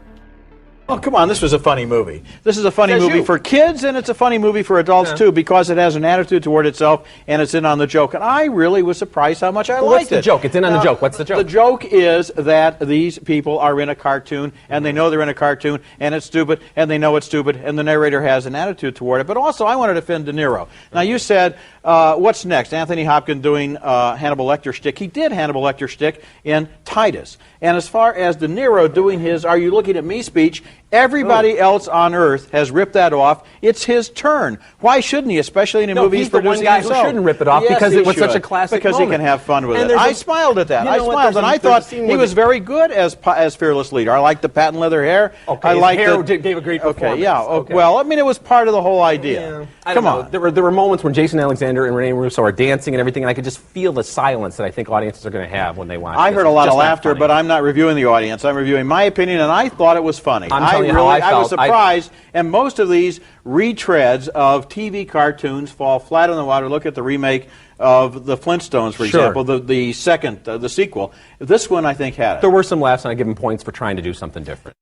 Oh, come on, this was a funny movie. This is a funny movie for kids, and it's a funny movie for adults, too, because it has an attitude toward itself, and it's in on the joke. And I really was surprised how much I liked it. What's the joke? It's in on the joke. What's the joke? The joke is that these people are in a cartoon, and they know they're in a cartoon, and it's stupid, and they know it's stupid, and the narrator has an attitude toward it. But also, I wanted to defend De Niro. Now, you said, what's next? Anthony Hopkins doing Hannibal Lecter shtick. He did Hannibal Lecter shtick in Titus. And as far as De Niro doing his "Are you looking at me?" speech, everybody else on Earth has ripped that off. It's his turn. Why shouldn't he, especially in a movie he's producing the one guy himself? who shouldn't rip it off because it was such a classic Because moment. he can have fun with And it. I smiled at that. I smiled, and I thought he was very good as fearless leader. I liked the patent leather hair. Okay, I liked his hair gave a great performance. Okay, yeah. Okay. Well, I mean, it was part of the whole idea. Yeah. I don't know. There were moments when Jason Alexander and Rene Russo are dancing and everything, and I could just feel the silence that I think audiences are going to have when they watch. I heard a lot of Just not laughter, funny. but I'm not reviewing the audience. I'm reviewing my opinion, and I thought it was funny. I'm telling you how I was felt. surprised, and most of these retreads of TV cartoons fall flat on the water. Look at the remake of the Flintstones, for example, the sequel. This one, I think, had it. There were some laughs, and I give him points for trying to do something different.